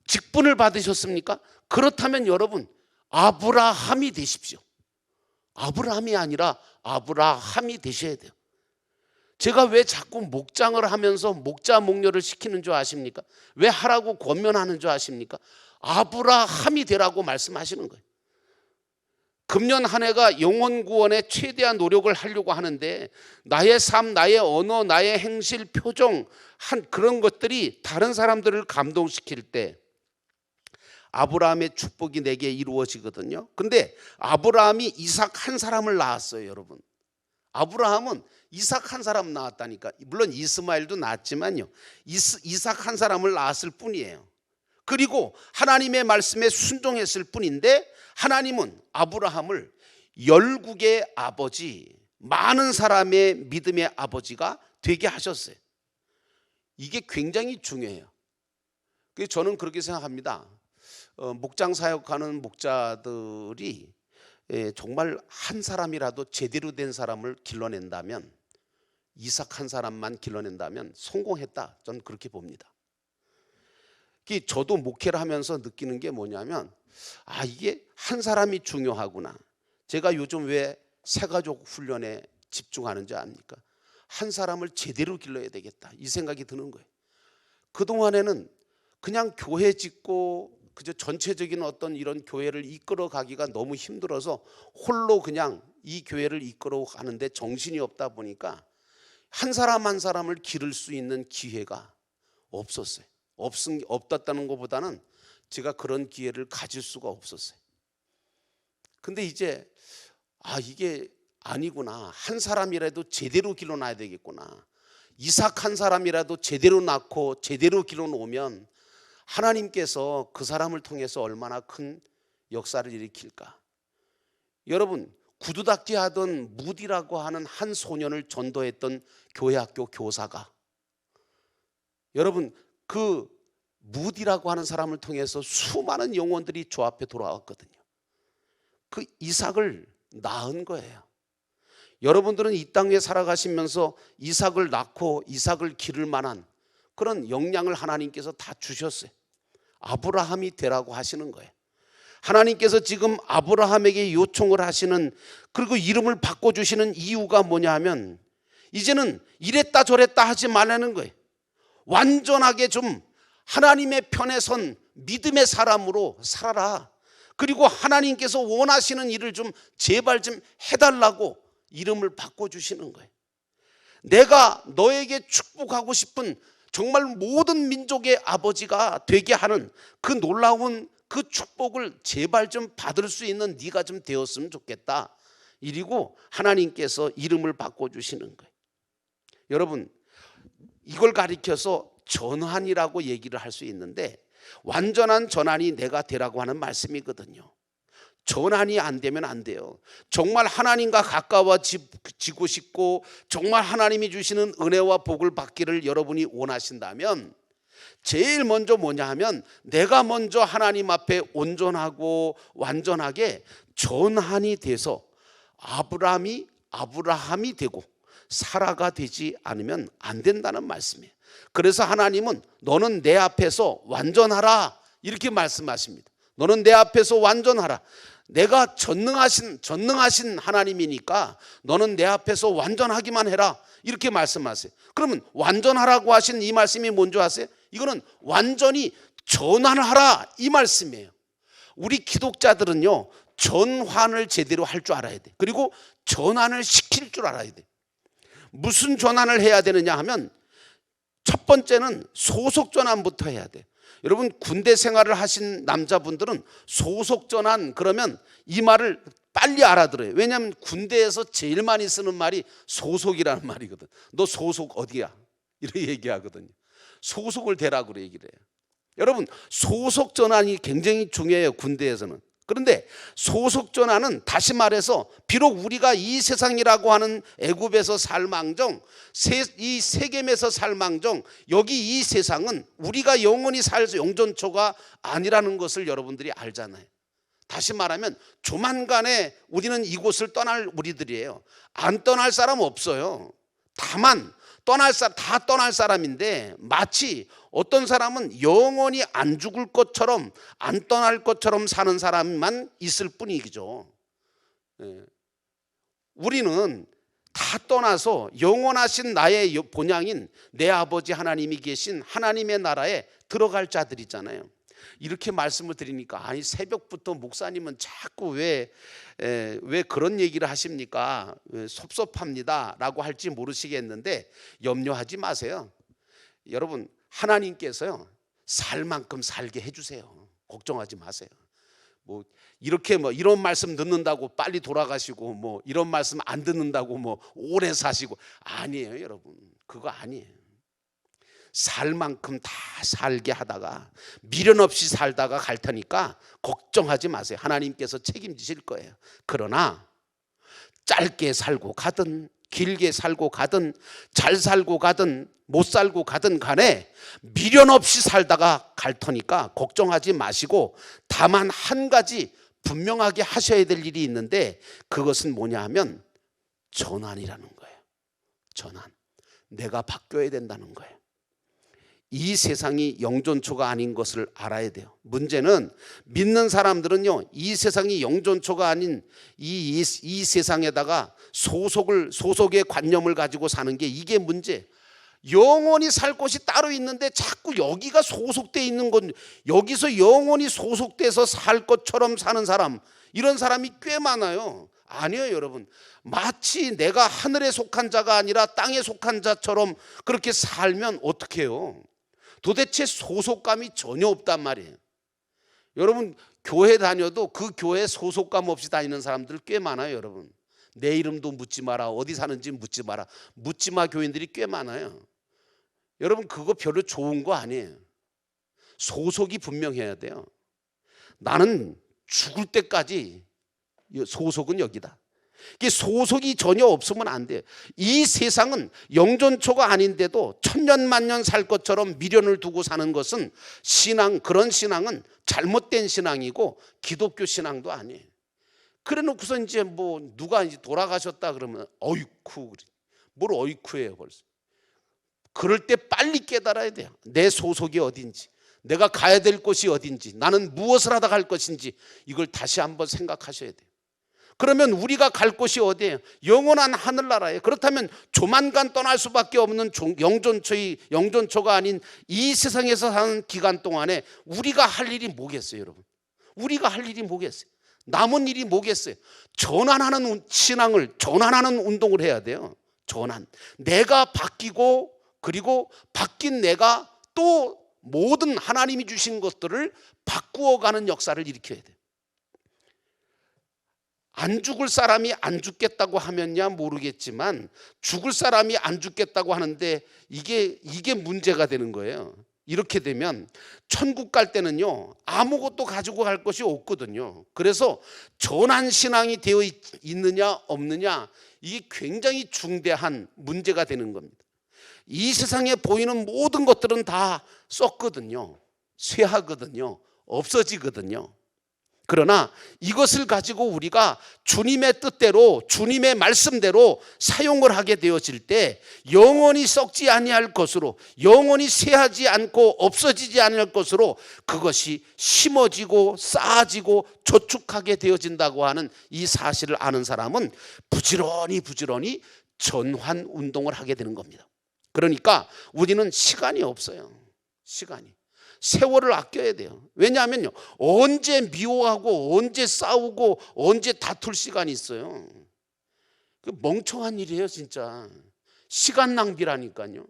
직분을 받으셨습니까? 그렇다면 여러분, 아브라함이 되십시오. 아브라함이 아니라 아브라함이 되셔야 돼요. 제가 왜 자꾸 목장을 하면서 목자 목녀를 시키는 줄 아십니까? 왜 하라고 권면하는 줄 아십니까? 아브라함이 되라고 말씀하시는 거예요. 금년 한 해가 영혼 구원에 최대한 노력을 하려고 하는데 나의 삶, 나의 언어, 나의 행실, 표정 한 그런 것들이 다른 사람들을 감동시킬 때 아브라함의 축복이 내게 이루어지거든요. 근데 아브라함이 이삭 한 사람을 낳았어요, 여러분. 아브라함은 이삭 한 사람 낳았다니까. 물론 이스마엘도 낳았지만요, 이삭 한 사람을 낳았을 뿐이에요. 그리고 하나님의 말씀에 순종했을 뿐인데 하나님은 아브라함을 열국의 아버지, 많은 사람의 믿음의 아버지가 되게 하셨어요. 이게 굉장히 중요해요. 그래서 저는 그렇게 생각합니다. 목장 사역하는 목자들이 정말 한 사람이라도 제대로 된 사람을 길러낸다면, 이삭 한 사람만 길러낸다면 성공했다, 저는 그렇게 봅니다. 저도 목회를 하면서 느끼는 게 뭐냐면, 이게 한 사람이 중요하구나. 제가 요즘 왜 새가족 훈련에 집중하는지 압니까? 한 사람을 제대로 길러야 되겠다, 이 생각이 드는 거예요. 그동안에는 그냥 교회 짓고 그저 전체적인 어떤 이런 교회를 이끌어 가기가 너무 힘들어서 홀로 그냥 이 교회를 이끌어 가는데 정신이 없다 보니까 한 사람 한 사람을 기를 수 있는 기회가 없었어요. 없었다는 것보다는 제가 그런 기회를 가질 수가 없었어요. 근데 이제 이게 아니구나, 한 사람이라도 제대로 길러놔야 되겠구나. 이삭 한 사람이라도 제대로 낳고 제대로 길러놓으면 하나님께서 그 사람을 통해서 얼마나 큰 역사를 일으킬까. 여러분, 구두닦기 하던 무디라고 하는 한 소년을 전도했던 교회학교 교사가, 여러분, 그 무디라고 하는 사람을 통해서 수많은 영혼들이 주 앞에 돌아왔거든요. 그 이삭을 낳은 거예요. 여러분들은 이 땅에 살아가시면서 이삭을 낳고 이삭을 기를 만한 그런 역량을 하나님께서 다 주셨어요. 아브라함이 되라고 하시는 거예요. 하나님께서 지금 아브라함에게 요청을 하시는, 그리고 이름을 바꿔주시는 이유가 뭐냐 하면, 이제는 이랬다 저랬다 하지 말라는 거예요. 완전하게 좀 하나님의 편에 선 믿음의 사람으로 살아라. 그리고 하나님께서 원하시는 일을 좀 제발 좀 해달라고 이름을 바꿔주시는 거예요. 내가 너에게 축복하고 싶은 정말 모든 민족의 아버지가 되게 하는 그 놀라운 그 축복을 제발 좀 받을 수 있는 네가 좀 되었으면 좋겠다. 이리고 하나님께서 이름을 바꿔주시는 거예요. 여러분, 이걸 가리켜서 전환이라고 얘기를 할 수 있는데, 완전한 전환이 내가 되라고 하는 말씀이거든요. 전환이 안 되면 안 돼요. 정말 하나님과 가까워지고 싶고 정말 하나님이 주시는 은혜와 복을 받기를 여러분이 원하신다면 제일 먼저 뭐냐 하면 내가 먼저 하나님 앞에 온전하고 완전하게 전환이 돼서 아브라함이 되고 사라가 되지 않으면 안 된다는 말씀이에요. 그래서 하나님은 너는 내 앞에서 완전하라 이렇게 말씀하십니다. 너는 내 앞에서 완전하라. 내가 전능하신 하나님이니까 너는 내 앞에서 완전하기만 해라 이렇게 말씀하세요. 그러면 완전하라고 하신 이 말씀이 뭔지 아세요? 이거는 완전히 전환하라 이 말씀이에요. 우리 기독자들은요 전환을 제대로 할 줄 알아야 돼. 그리고 전환을 시킬 줄 알아야 돼. 무슨 전환을 해야 되느냐 하면 첫 번째는 소속 전환부터 해야 돼. 여러분 군대 생활을 하신 남자분들은 소속 전환 그러면 이 말을 빨리 알아들어요. 왜냐하면 군대에서 제일 많이 쓰는 말이 소속이라는 말이거든. 너 소속 어디야? 이렇게 얘기하거든요. 소속을 대라고 얘기를 해요. 여러분 소속 전환이 굉장히 중요해요. 군대에서는. 그런데 소속 전환은 다시 말해서 비록 우리가 이 세상이라고 하는 애굽에서 살망정 이 세겜에서 살망정 여기 이 세상은 우리가 영원히 살 영존처가 아니라는 것을 여러분들이 알잖아요. 다시 말하면 조만간에 우리는 이곳을 떠날 우리들이에요. 안 떠날 사람 없어요. 다만 다 떠날 사람인데 마치 어떤 사람은 영원히 안 죽을 것처럼 안 떠날 것처럼 사는 사람만 있을 뿐이죠. 우리는 다 떠나서 영원하신 나의 본향인 내 아버지 하나님이 계신 하나님의 나라에 들어갈 자들이잖아요. 이렇게 말씀을 드리니까 아니 새벽부터 목사님은 자꾸 왜 그런 얘기를 하십니까? 섭섭합니다 라고 할지 모르시겠는데 염려하지 마세요. 여러분 하나님께서요 살 만큼 살게 해주세요. 걱정하지 마세요. 이렇게 이런 말씀 듣는다고 빨리 돌아가시고 이런 말씀 안 듣는다고 오래 사시고 아니에요. 여러분 그거 아니에요. 살 만큼 다 살게 하다가 미련 없이 살다가 갈 테니까 걱정하지 마세요. 하나님께서 책임지실 거예요. 그러나 짧게 살고 가든 길게 살고 가든 잘 살고 가든 못 살고 가든 간에 미련 없이 살다가 갈 테니까 걱정하지 마시고 다만 한 가지 분명하게 하셔야 될 일이 있는데 그것은 뭐냐 하면 전환이라는 거예요. 전환. 내가 바뀌어야 된다는 거예요. 이 세상이 영존초가 아닌 것을 알아야 돼요. 문제는 믿는 사람들은요 이 세상이 영존초가 아닌 이 세상에다가 소속의 관념을 가지고 사는 게 이게 문제. 영원히 살 곳이 따로 있는데 자꾸 여기가 소속돼 있는 건 여기서 영원히 소속돼서 살 것처럼 사는 사람 이런 사람이 꽤 많아요. 아니에요 여러분. 마치 내가 하늘에 속한 자가 아니라 땅에 속한 자처럼 그렇게 살면 어떻게 해요? 도대체 소속감이 전혀 없단 말이에요. 여러분 교회 다녀도 그 교회에 소속감 없이 다니는 사람들 꽤 많아요. 여러분 내 이름도 묻지 마라 어디 사는지 묻지 마라 묻지마 교인들이 꽤 많아요. 여러분 그거 별로 좋은 거 아니에요. 소속이 분명해야 돼요. 나는 죽을 때까지 소속은 여기다. 이게 소속이 전혀 없으면 안 돼요. 이 세상은 영존초가 아닌데도 천년만년 살 것처럼 미련을 두고 사는 것은 그런 신앙은 잘못된 신앙이고 기독교 신앙도 아니에요. 그래 놓고서 이제 누가 이제 돌아가셨다 그러면 어이쿠 뭘 어이쿠예요 벌써. 그럴 때 빨리 깨달아야 돼요. 내 소속이 어딘지 내가 가야 될 곳이 어딘지 나는 무엇을 하다 갈 것인지 이걸 다시 한번 생각하셔야 돼요. 그러면 우리가 갈 곳이 어디예요? 영원한 하늘나라예요. 그렇다면 조만간 떠날 수밖에 없는 영존초가 아닌 이 세상에서 사는 기간 동안에 우리가 할 일이 뭐겠어요 여러분? 우리가 할 일이 뭐겠어요? 남은 일이 뭐겠어요? 전환하는 신앙을 전환하는 운동을 해야 돼요. 전환. 내가 바뀌고 그리고 바뀐 내가 또 모든 하나님이 주신 것들을 바꾸어가는 역사를 일으켜야 돼요. 안 죽을 사람이 안 죽겠다고 하면야 모르겠지만 죽을 사람이 안 죽겠다고 하는데 이게 문제가 되는 거예요. 이렇게 되면 천국 갈 때는요 아무것도 가지고 갈 것이 없거든요. 그래서 전환 신앙이 되어 있느냐 없느냐 이게 굉장히 중대한 문제가 되는 겁니다. 이 세상에 보이는 모든 것들은 다 썩거든요. 쇠하거든요. 없어지거든요. 그러나 이것을 가지고 우리가 주님의 뜻대로, 주님의 말씀대로 사용을 하게 되어질 때 영원히 썩지 아니할 것으로, 영원히 쇠하지 않고 없어지지 않을 것으로 그것이 심어지고 쌓아지고 저축하게 되어진다고 하는 이 사실을 아는 사람은 부지런히 전환 운동을 하게 되는 겁니다. 그러니까 우리는 시간이 없어요. 시간이. 세월을 아껴야 돼요. 왜냐하면요, 언제 미워하고 언제 싸우고 언제 다툴 시간이 있어요. 그 멍청한 일이에요 진짜. 시간 낭비라니까요.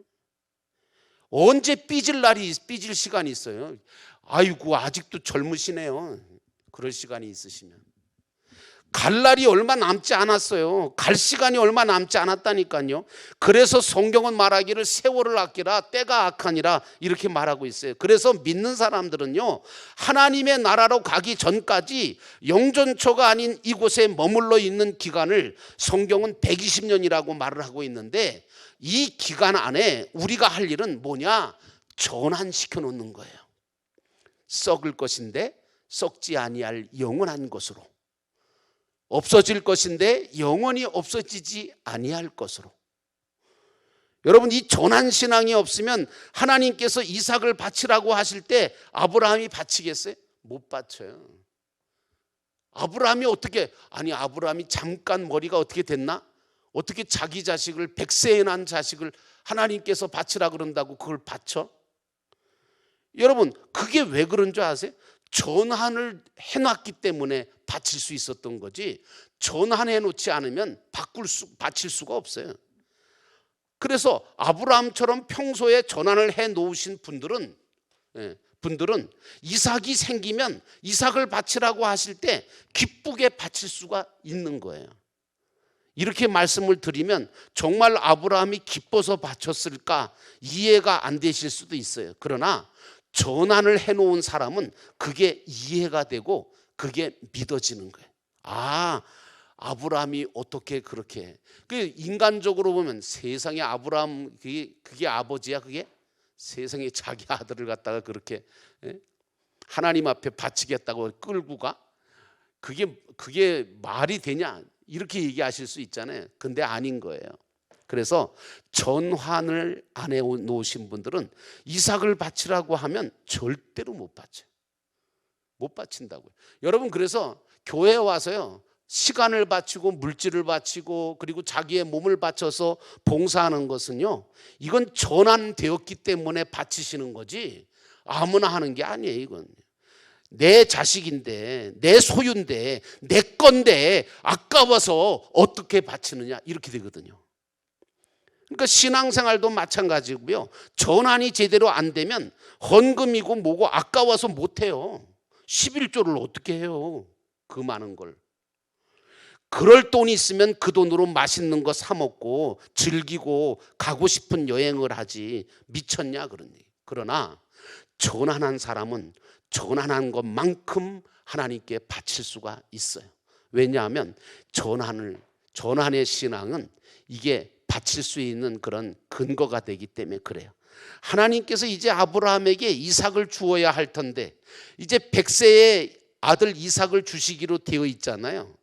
언제 삐질 시간이 있어요. 아이고 아직도 젊으시네요. 그럴 시간이 있으시면. 갈 날이 얼마 남지 않았어요. 갈 시간이 얼마 남지 않았다니까요. 그래서 성경은 말하기를 세월을 아끼라 때가 악하니라 이렇게 말하고 있어요. 그래서 믿는 사람들은요, 하나님의 나라로 가기 전까지 영존처가 아닌 이곳에 머물러 있는 기간을 성경은 120년이라고 말을 하고 있는데, 이 기간 안에 우리가 할 일은 뭐냐? 전환시켜 놓는 거예요. 썩을 것인데 썩지 아니할 영원한 것으로, 없어질 것인데 영원히 없어지지 아니할 것으로. 여러분, 이 전환신앙이 없으면 하나님께서 이삭을 바치라고 하실 때 아브라함이 바치겠어요? 못 바쳐요. 아브라함이 어떻게, 아니 아브라함이 잠깐 머리가 어떻게 됐나? 어떻게 자기 자식을, 100세에 난 자식을 하나님께서 바치라 그런다고 그걸 바쳐? 여러분, 그게 왜 그런 줄 아세요? 전환을 해놨기 때문에 바칠 수 있었던 거지, 전환해 놓지 않으면 바칠 수가 없어요. 그래서 아브라함처럼 평소에 전환을 해 놓으신 분들은 이삭이 생기면 이삭을 바치라고 하실 때 기쁘게 바칠 수가 있는 거예요. 이렇게 말씀을 드리면 정말 아브라함이 기뻐서 바쳤을까 이해가 안 되실 수도 있어요. 그러나 전환을 해놓은 사람은 그게 이해가 되고 그게 믿어지는 거예요. 아, 아브라함이 어떻게 그렇게, 그 인간적으로 보면 세상에 아브라함 그게 아버지야? 그게 세상에 자기 아들을 갖다가 그렇게 하나님 앞에 바치겠다고 끌고 가? 그게 말이 되냐? 이렇게 얘기하실 수 있잖아요. 근데 아닌 거예요. 그래서 전환을 안 해놓으신 분들은 이삭을 바치라고 하면 절대로 못 바쳐요. 못 바친다고요. 여러분, 그래서 교회에 와서요, 시간을 바치고 물질을 바치고 그리고 자기의 몸을 바쳐서 봉사하는 것은요, 이건 전환되었기 때문에 바치시는 거지 아무나 하는 게 아니에요. 이건 내 자식인데, 내 소유인데, 내 건데 아까워서 어떻게 바치느냐, 이렇게 되거든요. 그러니까 신앙생활도 마찬가지고요, 전환이 제대로 안 되면 헌금이고 뭐고 아까워서 못해요. 11조를 어떻게 해요? 그 많은 걸. 그럴 돈이 있으면 그 돈으로 맛있는 거 사 먹고 즐기고 가고 싶은 여행을 하지, 미쳤냐 그런 얘기. 그러나 전환한 사람은 전환한 것만큼 하나님께 바칠 수가 있어요. 왜냐하면 전환의 신앙은 이게 바칠 수 있는 그런 근거가 되기 때문에 그래요. 하나님께서 이제 아브라함에게 이삭을 주어야 할 텐데 이제 100세의 아들 이삭을 주시기로 되어 있잖아요.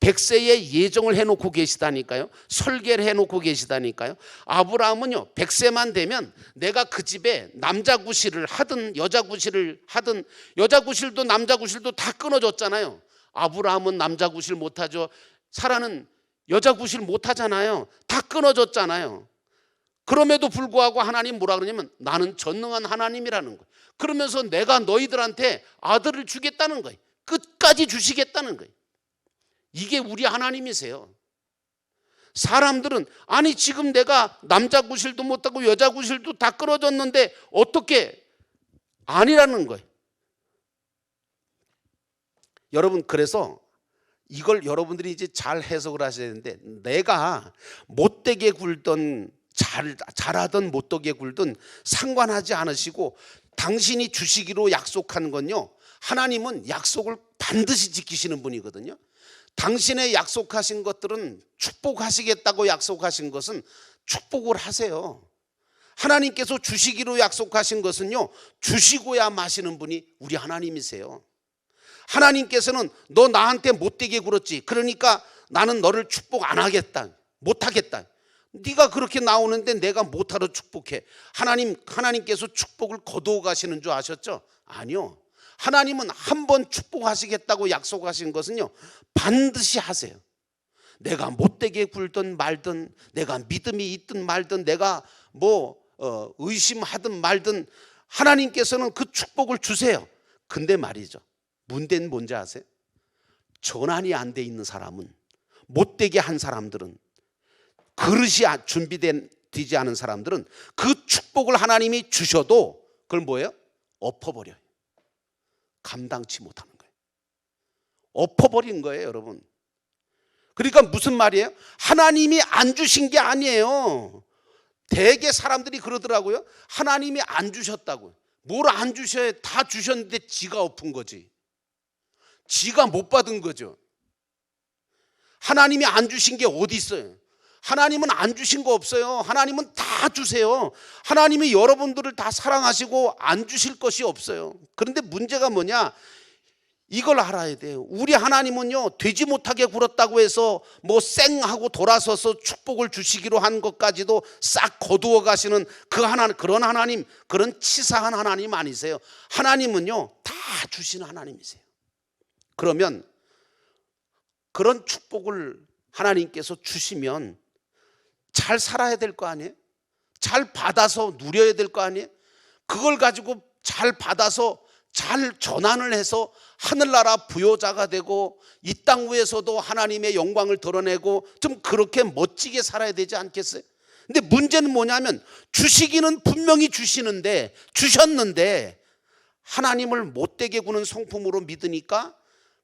100세에 예정을 해놓고 계시다니까요. 설계를 해놓고 계시다니까요. 아브라함은요, 100세만 되면 내가 그 집에 남자 구실을 하든 여자 구실을 하든, 여자 구실도 남자 구실도 다 끊어졌잖아요. 아브라함은 남자 구실 못하죠. 사라는 여자 구실 못하잖아요. 다 끊어졌잖아요. 그럼에도 불구하고 하나님 뭐라 그러냐면 나는 전능한 하나님이라는 거예요. 그러면서 내가 너희들한테 아들을 주겠다는 거예요. 끝까지 주시겠다는 거예요. 이게 우리 하나님이세요. 사람들은 아니 지금 내가 남자 구실도 못하고 여자 구실도 다 끊어졌는데 어떻게, 아니라는 거예요. 여러분, 그래서 이걸 여러분들이 이제 잘 해석을 하셔야 되는데, 내가 못되게 굴던 잘하던 못되게 굴든 상관하지 않으시고 당신이 주시기로 약속한 건요, 하나님은 약속을 반드시 지키시는 분이거든요. 당신의 약속하신 것들은 축복하시겠다고 약속하신 것은 축복을 하세요. 하나님께서 주시기로 약속하신 것은요, 주시고야 마시는 분이 우리 하나님이세요. 하나님께서는 너 나한테 못되게 굴었지, 그러니까 나는 너를 축복 안 하겠다, 못하겠다. 네가 그렇게 나오는데 내가 못하러 축복해. 하나님께서 축복을 거두어 가시는 줄 아셨죠? 아니요. 하나님은 한 번 축복하시겠다고 약속하신 것은요, 반드시 하세요. 내가 못되게 굴든 말든, 내가 믿음이 있든 말든, 내가 의심하든 말든 하나님께서는 그 축복을 주세요. 근데 말이죠, 문제는 뭔지 아세요? 전환이 안 돼 있는 사람은, 못되게 한 사람들은, 그릇이 준비되지 않은 사람들은 그 축복을 하나님이 주셔도 그걸 뭐예요? 엎어버려요. 감당치 못하는 거예요. 엎어버린 거예요, 여러분. 그러니까 무슨 말이에요? 하나님이 안 주신 게 아니에요. 대개 사람들이 그러더라고요. 하나님이 안 주셨다고요. 뭘 안 주셔요? 다 주셨는데 지가 엎은 거지. 지가 못 받은 거죠. 하나님이 안 주신 게 어디 있어요? 하나님은 안 주신 거 없어요. 하나님은 다 주세요. 하나님이 여러분들을 다 사랑하시고 안 주실 것이 없어요. 그런데 문제가 뭐냐? 이걸 알아야 돼요. 우리 하나님은요, 되지 못하게 굴었다고 해서 쌩하고 돌아서서 축복을 주시기로 한 것까지도 싹 거두어 가시는 그런 하나님, 그런 치사한 하나님 아니세요. 하나님은요, 다 주시는 하나님이세요. 그러면 그런 축복을 하나님께서 주시면 잘 살아야 될 거 아니에요? 잘 받아서 누려야 될 거 아니에요? 그걸 가지고 잘 받아서 잘 전환을 해서 하늘나라 부효자가 되고 이 땅 위에서도 하나님의 영광을 드러내고 좀 그렇게 멋지게 살아야 되지 않겠어요? 근데 문제는 뭐냐면, 주시기는 분명히 주셨는데 하나님을 못되게 구는 성품으로 믿으니까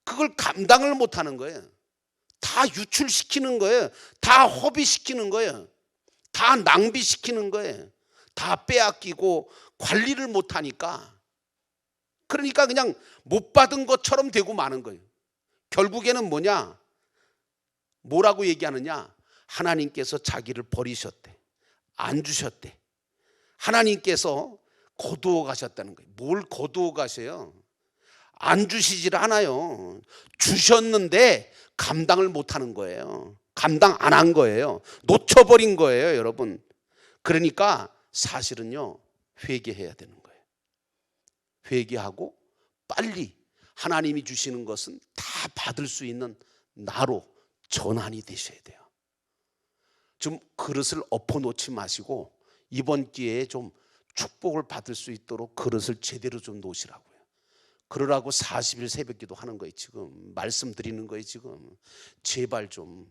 그걸 감당을 못하는 거예요. 다 유출시키는 거예요. 다 허비시키는 거예요. 다 낭비시키는 거예요. 다 빼앗기고 관리를 못하니까, 그러니까 그냥 못 받은 것처럼 되고 마는 거예요. 결국에는 뭐라고 얘기하느냐? 하나님께서 자기를 버리셨대, 안 주셨대. 하나님께서 거두어 가셨다는 거예요. 뭘 거두어 가셔요? 안 주시질 않아요. 주셨는데 감당을 못하는 거예요. 감당 안 한 거예요. 놓쳐버린 거예요, 여러분. 그러니까 사실은요, 회개해야 되는 거예요. 회개하고 빨리 하나님이 주시는 것은 다 받을 수 있는 나로 전환이 되셔야 돼요. 좀 그릇을 엎어놓지 마시고 이번 기회에 좀 축복을 받을 수 있도록 그릇을 제대로 좀 놓으시라고요. 그러라고 40일 새벽기도 하는 거예요. 지금 말씀드리는 거예요. 지금 제발 좀.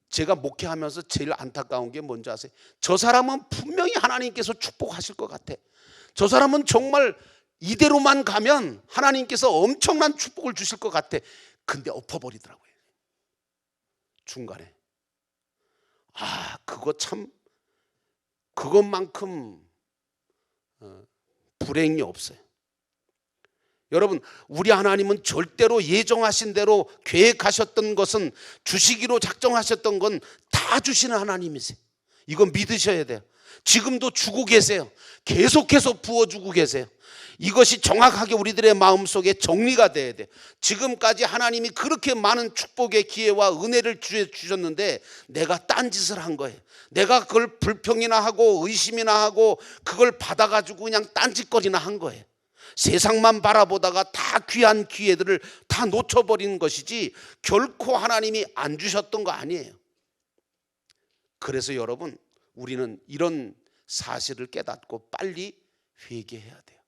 제가 목회하면서 제일 안타까운 게 뭔지 아세요? 저 사람은 분명히 하나님께서 축복하실 것 같아. 저 사람은 정말 이대로만 가면 하나님께서 엄청난 축복을 주실 것 같아. 근데 엎어버리더라고요, 중간에. 그것만큼 불행이 없어요. 여러분, 우리 하나님은 절대로 예정하신 대로 계획하셨던 것은, 주시기로 작정하셨던 건 다 주시는 하나님이세요. 이건 믿으셔야 돼요. 지금도 주고 계세요. 계속해서 부어주고 계세요. 이것이 정확하게 우리들의 마음속에 정리가 돼야 돼요. 지금까지 하나님이 그렇게 많은 축복의 기회와 은혜를 주셨는데 내가 딴짓을 한 거예요. 내가 그걸 불평이나 하고 의심이나 하고 그걸 받아가지고 그냥 딴짓거리나 한 거예요. 세상만 바라보다가 다 귀한 기회들을 다 놓쳐버리는 것이지 결코 하나님이 안 주셨던 거 아니에요. 그래서 여러분, 우리는 이런 사실을 깨닫고 빨리 회개해야 돼요.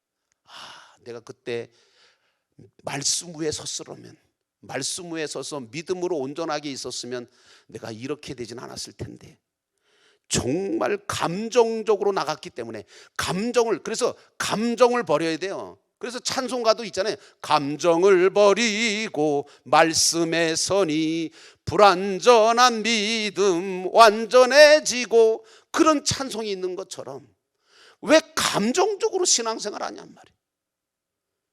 내가 그때 말씀 위에 섰으면, 말씀 위에 서서 믿음으로 온전하게 있었으면 내가 이렇게 되진 않았을 텐데, 정말 감정적으로 나갔기 때문에 그래서 감정을 버려야 돼요. 그래서 찬송가도 있잖아요. 감정을 버리고 말씀에 서니 불완전한 믿음 완전해지고, 그런 찬송이 있는 것처럼 왜 감정적으로 신앙생활 하냔 말이에요.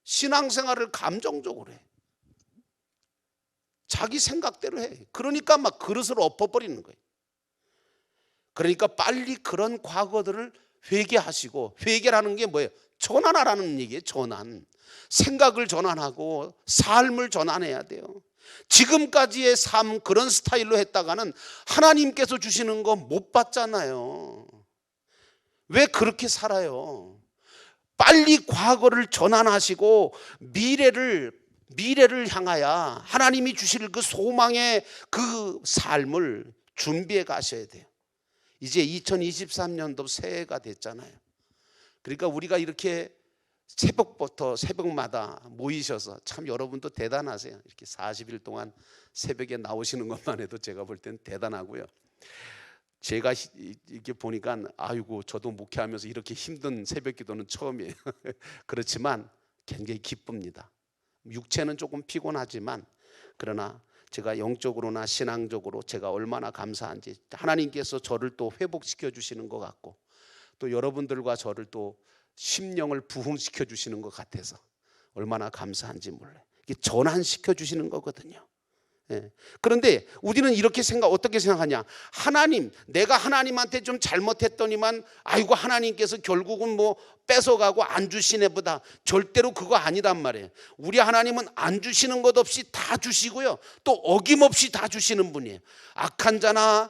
신앙생활을 감정적으로 해. 자기 생각대로 해. 그러니까 막 그릇을 엎어버리는 거예요. 그러니까 빨리 그런 과거들을 회개하시고, 회개라는 게 뭐예요? 전환하라는 얘기예요. 전환. 생각을 전환하고 삶을 전환해야 돼요. 지금까지의 삶 그런 스타일로 했다가는 하나님께서 주시는 거 못 받잖아요. 왜 그렇게 살아요? 빨리 과거를 전환하시고 미래를 향하여 하나님이 주실 그 소망의 그 삶을 준비해 가셔야 돼요. 이제 2023년도 새해가 됐잖아요. 그러니까 우리가 이렇게 새벽마다 모이셔서, 참 여러분도 대단하세요. 이렇게 40일 동안 새벽에 나오시는 것만 해도 제가 볼 땐 대단하고요. 제가 이렇게 보니까 아이고, 저도 목회하면서 이렇게 힘든 새벽 기도는 처음이에요. 그렇지만 굉장히 기쁩니다. 육체는 조금 피곤하지만, 그러나 제가 영적으로나 신앙적으로 제가 얼마나 감사한지, 하나님께서 저를 또 회복시켜 주시는 것 같고, 또 여러분들과 저를 또 심령을 부흥시켜 주시는 것 같아서 얼마나 감사한지 몰라요. 이게 전환시켜 주시는 거거든요. 그런데 우리는 이렇게 어떻게 생각하냐? 내가 하나님한테 좀 잘못했더니만 아이고 하나님께서 결국은 뭐 뺏어가고 안 주시네 보다. 절대로 그거 아니란 말이에요. 우리 하나님은 안 주시는 것 없이 다 주시고요, 또 어김없이 다 주시는 분이에요. 악한 자의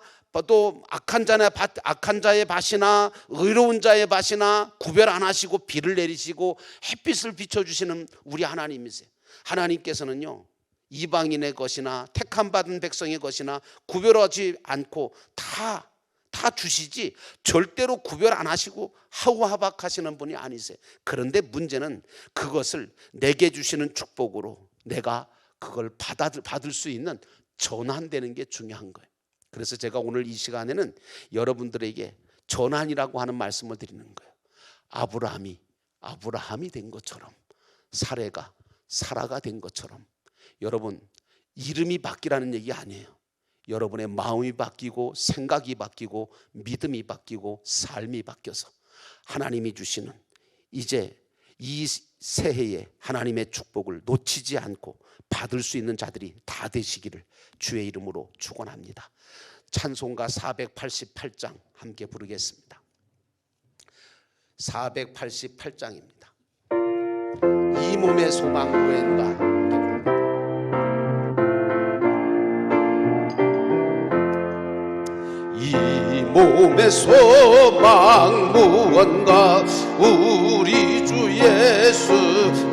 밭이나 의로운 자의 밭이나 구별 안 하시고 비를 내리시고 햇빛을 비춰주시는 우리 하나님이세요. 하나님께서는요, 이방인의 것이나 택함 받은 백성의 것이나 구별하지 않고 다 주시지, 절대로 구별 안 하시고 하우하박 하시는 분이 아니세요. 그런데 문제는 그것을 내게 주시는 축복으로 내가 그걸 받을 수 있는 전환되는 게 중요한 거예요. 그래서 제가 오늘 이 시간에는 여러분들에게 전환이라고 하는 말씀을 드리는 거예요. 아브라함이 된 것처럼, 사례가 사라가 된 것처럼, 여러분 이름이 바뀌라는 얘기 아니에요. 여러분의 마음이 바뀌고 생각이 바뀌고 믿음이 바뀌고 삶이 바뀌어서 하나님이 주시는 이제 이 새해에 하나님의 축복을 놓치지 않고 받을 수 있는 자들이 다 되시기를 주의 이름으로 축원합니다. 찬송가 488장 함께 부르겠습니다. 488장입니다. 이 몸의 소망 무언가. 이 몸의 소망 무언가 우리 주 예수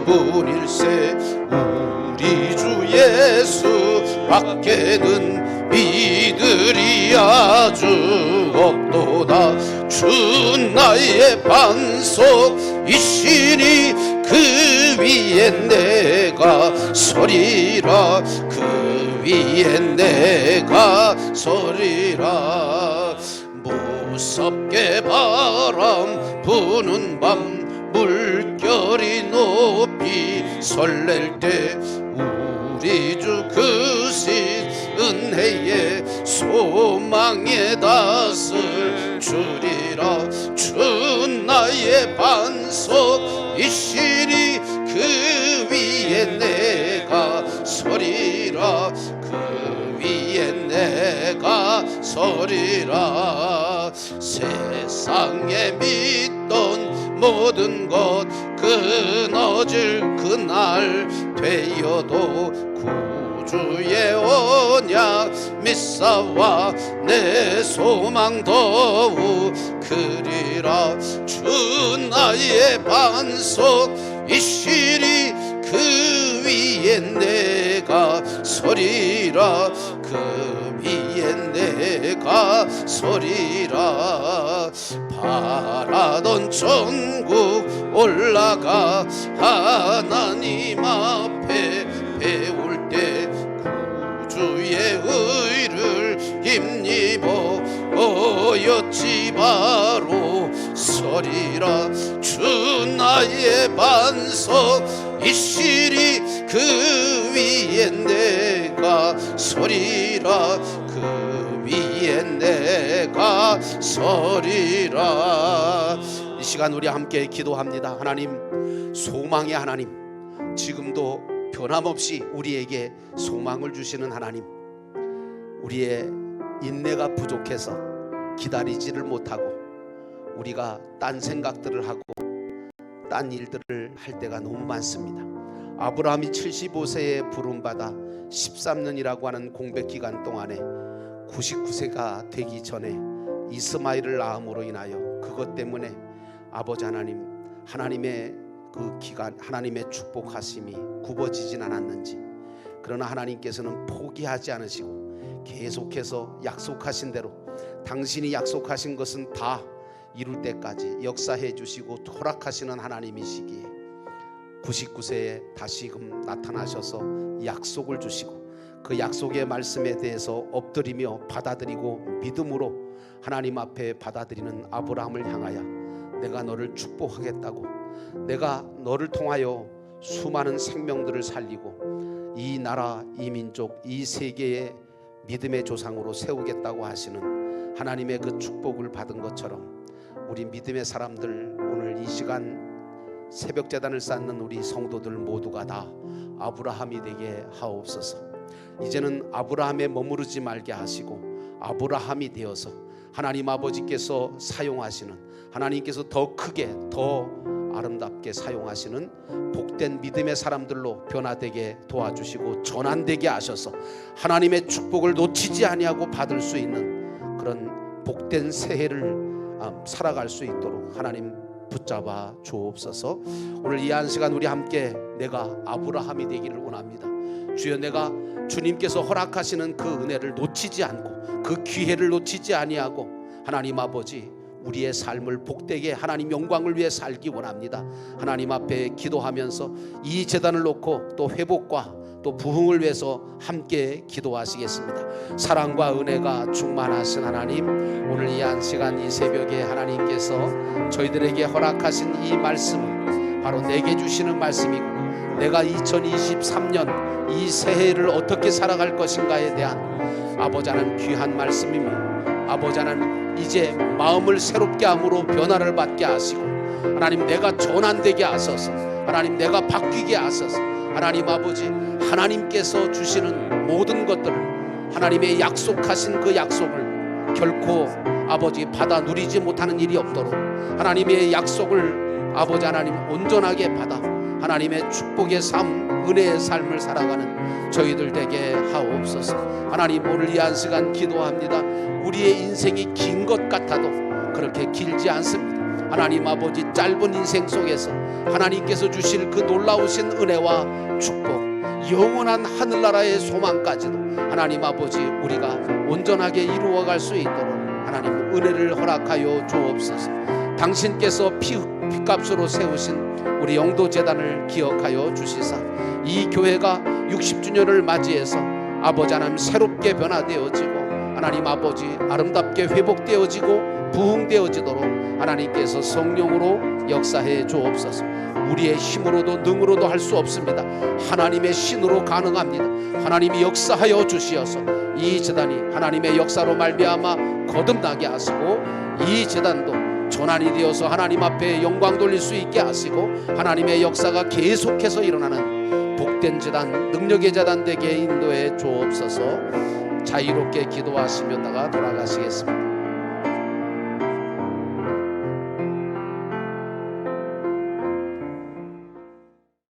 뿐일세. 우리 주 예수 밖에는 이들이 아주 없도다. 주 나의 반석이시니 그 위에 내가 서리라. 그 위에 내가 서리라. 무섭게 바람 부는 밤 물결이 높이 설렐 때 우리 주 그 은혜의 소망에 닷을 주리라. 주 나의 반석이시니 그 위에 내가 서리라. 그 위에 내가 서리라. 세상에 믿던 모든 것 끊어질 그날 되어도 구주의 언약 믿사와 내 소망 더욱 크리라. 주 나의 반석이시니 그 위에 내가 서리라. 그 위에 내가 서리라. 바라던 천국 올라가 하나님 앞에 배울 때 구주의 의를 힘입어 어였지 바로 서리라. 주 나의 반석이시니 그 위에 내가 서리라. 그 위에 내가 서리라. 이 시간 우리 함께 기도합니다. 하나님, 소망의 하나님, 지금도 변함없이 우리에게 소망을 주시는 하나님, 우리의 인내가 부족해서 기다리지를 못하고 우리가 딴 생각들을 하고 딴 일들을 할 때가 너무 많습니다. 아브라함이 75세에 부름받아 13년이라고 하는 공백 기간 동안에 99세가 되기 전에 이스마엘을 낳음으로 인하여 그것 때문에 아버지 하나님, 하나님의 그 기간, 하나님의 축복하심이 굽어지진 않았는지, 그러나 하나님께서는 포기하지 않으시고 계속해서 약속하신 대로 당신이 약속하신 것은 다 이룰 때까지 역사해 주시고 허락하시는 하나님이시기에 99세에 다시금 나타나셔서 약속을 주시고 그 약속의 말씀에 대해서 엎드리며 받아들이고 믿음으로 하나님 앞에 받아들이는 아브라함을 향하여 내가 너를 축복하겠다고, 내가 너를 통하여 수많은 생명들을 살리고 이 나라, 이 민족, 이 세계의 믿음의 조상으로 세우겠다고 하시는 하나님의 그 축복을 받은 것처럼 우리 믿음의 사람들, 오늘 이 시간 새벽 제단을 쌓는 우리 성도들 모두가 다 아브라함이 되게 하옵소서. 이제는 아브라함에 머무르지 말게 하시고 아브라함이 되어서 하나님 아버지께서 사용하시는, 하나님께서 더 크게 더 아름답게 사용하시는 복된 믿음의 사람들로 변화되게 도와주시고 전환되게 하셔서 하나님의 축복을 놓치지 아니하고 받을 수 있는 그런 복된 새해를 살아갈 수 있도록 하나님 붙잡아 주옵소서. 오늘 이 한 시간 우리 함께 내가 아브라함이 되기를 원합니다. 주여, 내가 주님께서 허락하시는 그 은혜를 놓치지 않고 그 기회를 놓치지 아니하고 하나님 아버지 우리의 삶을 복되게 하나님 영광을 위해 살기 원합니다. 하나님 앞에 기도하면서 이 제단을 놓고 또 회복과 또 부흥을 위해서 함께 기도하시겠습니다. 사랑과 은혜가 충만하신 하나님, 오늘 이 한 시간 이 새벽에 하나님께서 저희들에게 허락하신 이 말씀은 바로 내게 주시는 말씀이고, 내가 2023년 이 새해를 어떻게 살아갈 것인가에 대한 아버지 하나님 귀한 말씀이며, 아버지 하나님 이제 마음을 새롭게 함으로 변화를 받게 하시고 하나님 내가 전환되게 하소서, 하나님 내가 바뀌게 하소서. 하나님 아버지, 하나님께서 주시는 모든 것들을, 하나님의 약속하신 그 약속을 결코 아버지 받아 누리지 못하는 일이 없도록 하나님의 약속을 아버지 하나님 온전하게 받아 하나님의 축복의 삶, 은혜의 삶을 살아가는 저희들 되게 하옵소서. 하나님, 오늘 이 한 시간 기도합니다. 우리의 인생이 긴 것 같아도 그렇게 길지 않습니다. 하나님 아버지, 짧은 인생 속에서 하나님께서 주실 그 놀라우신 은혜와 축복, 영원한 하늘나라의 소망까지도 하나님 아버지 우리가 온전하게 이루어갈 수 있도록 하나님 은혜를 허락하여 주옵소서. 당신께서 피값으로 세우신 우리 영도재단을 기억하여 주시사 이 교회가 60주년을 맞이해서 아버지 하나님 새롭게 변화되어지고 하나님 아버지 아름답게 회복되어지고 부흥되어지도록 하나님께서 성령으로 역사해 주옵소서. 우리의 힘으로도 능으로도 할 수 없습니다. 하나님의 신으로 가능합니다. 하나님이 역사하여 주시어서 이 제단이 하나님의 역사로 말미암아 거듭나게 하시고 이 제단도 전환이 되어서 하나님 앞에 영광 돌릴 수 있게 하시고 하나님의 역사가 계속해서 일어나는 복된 제단, 능력의 제단 되게 인도해 주옵소서. 자유롭게 기도하시며 다가 돌아가시겠습니다.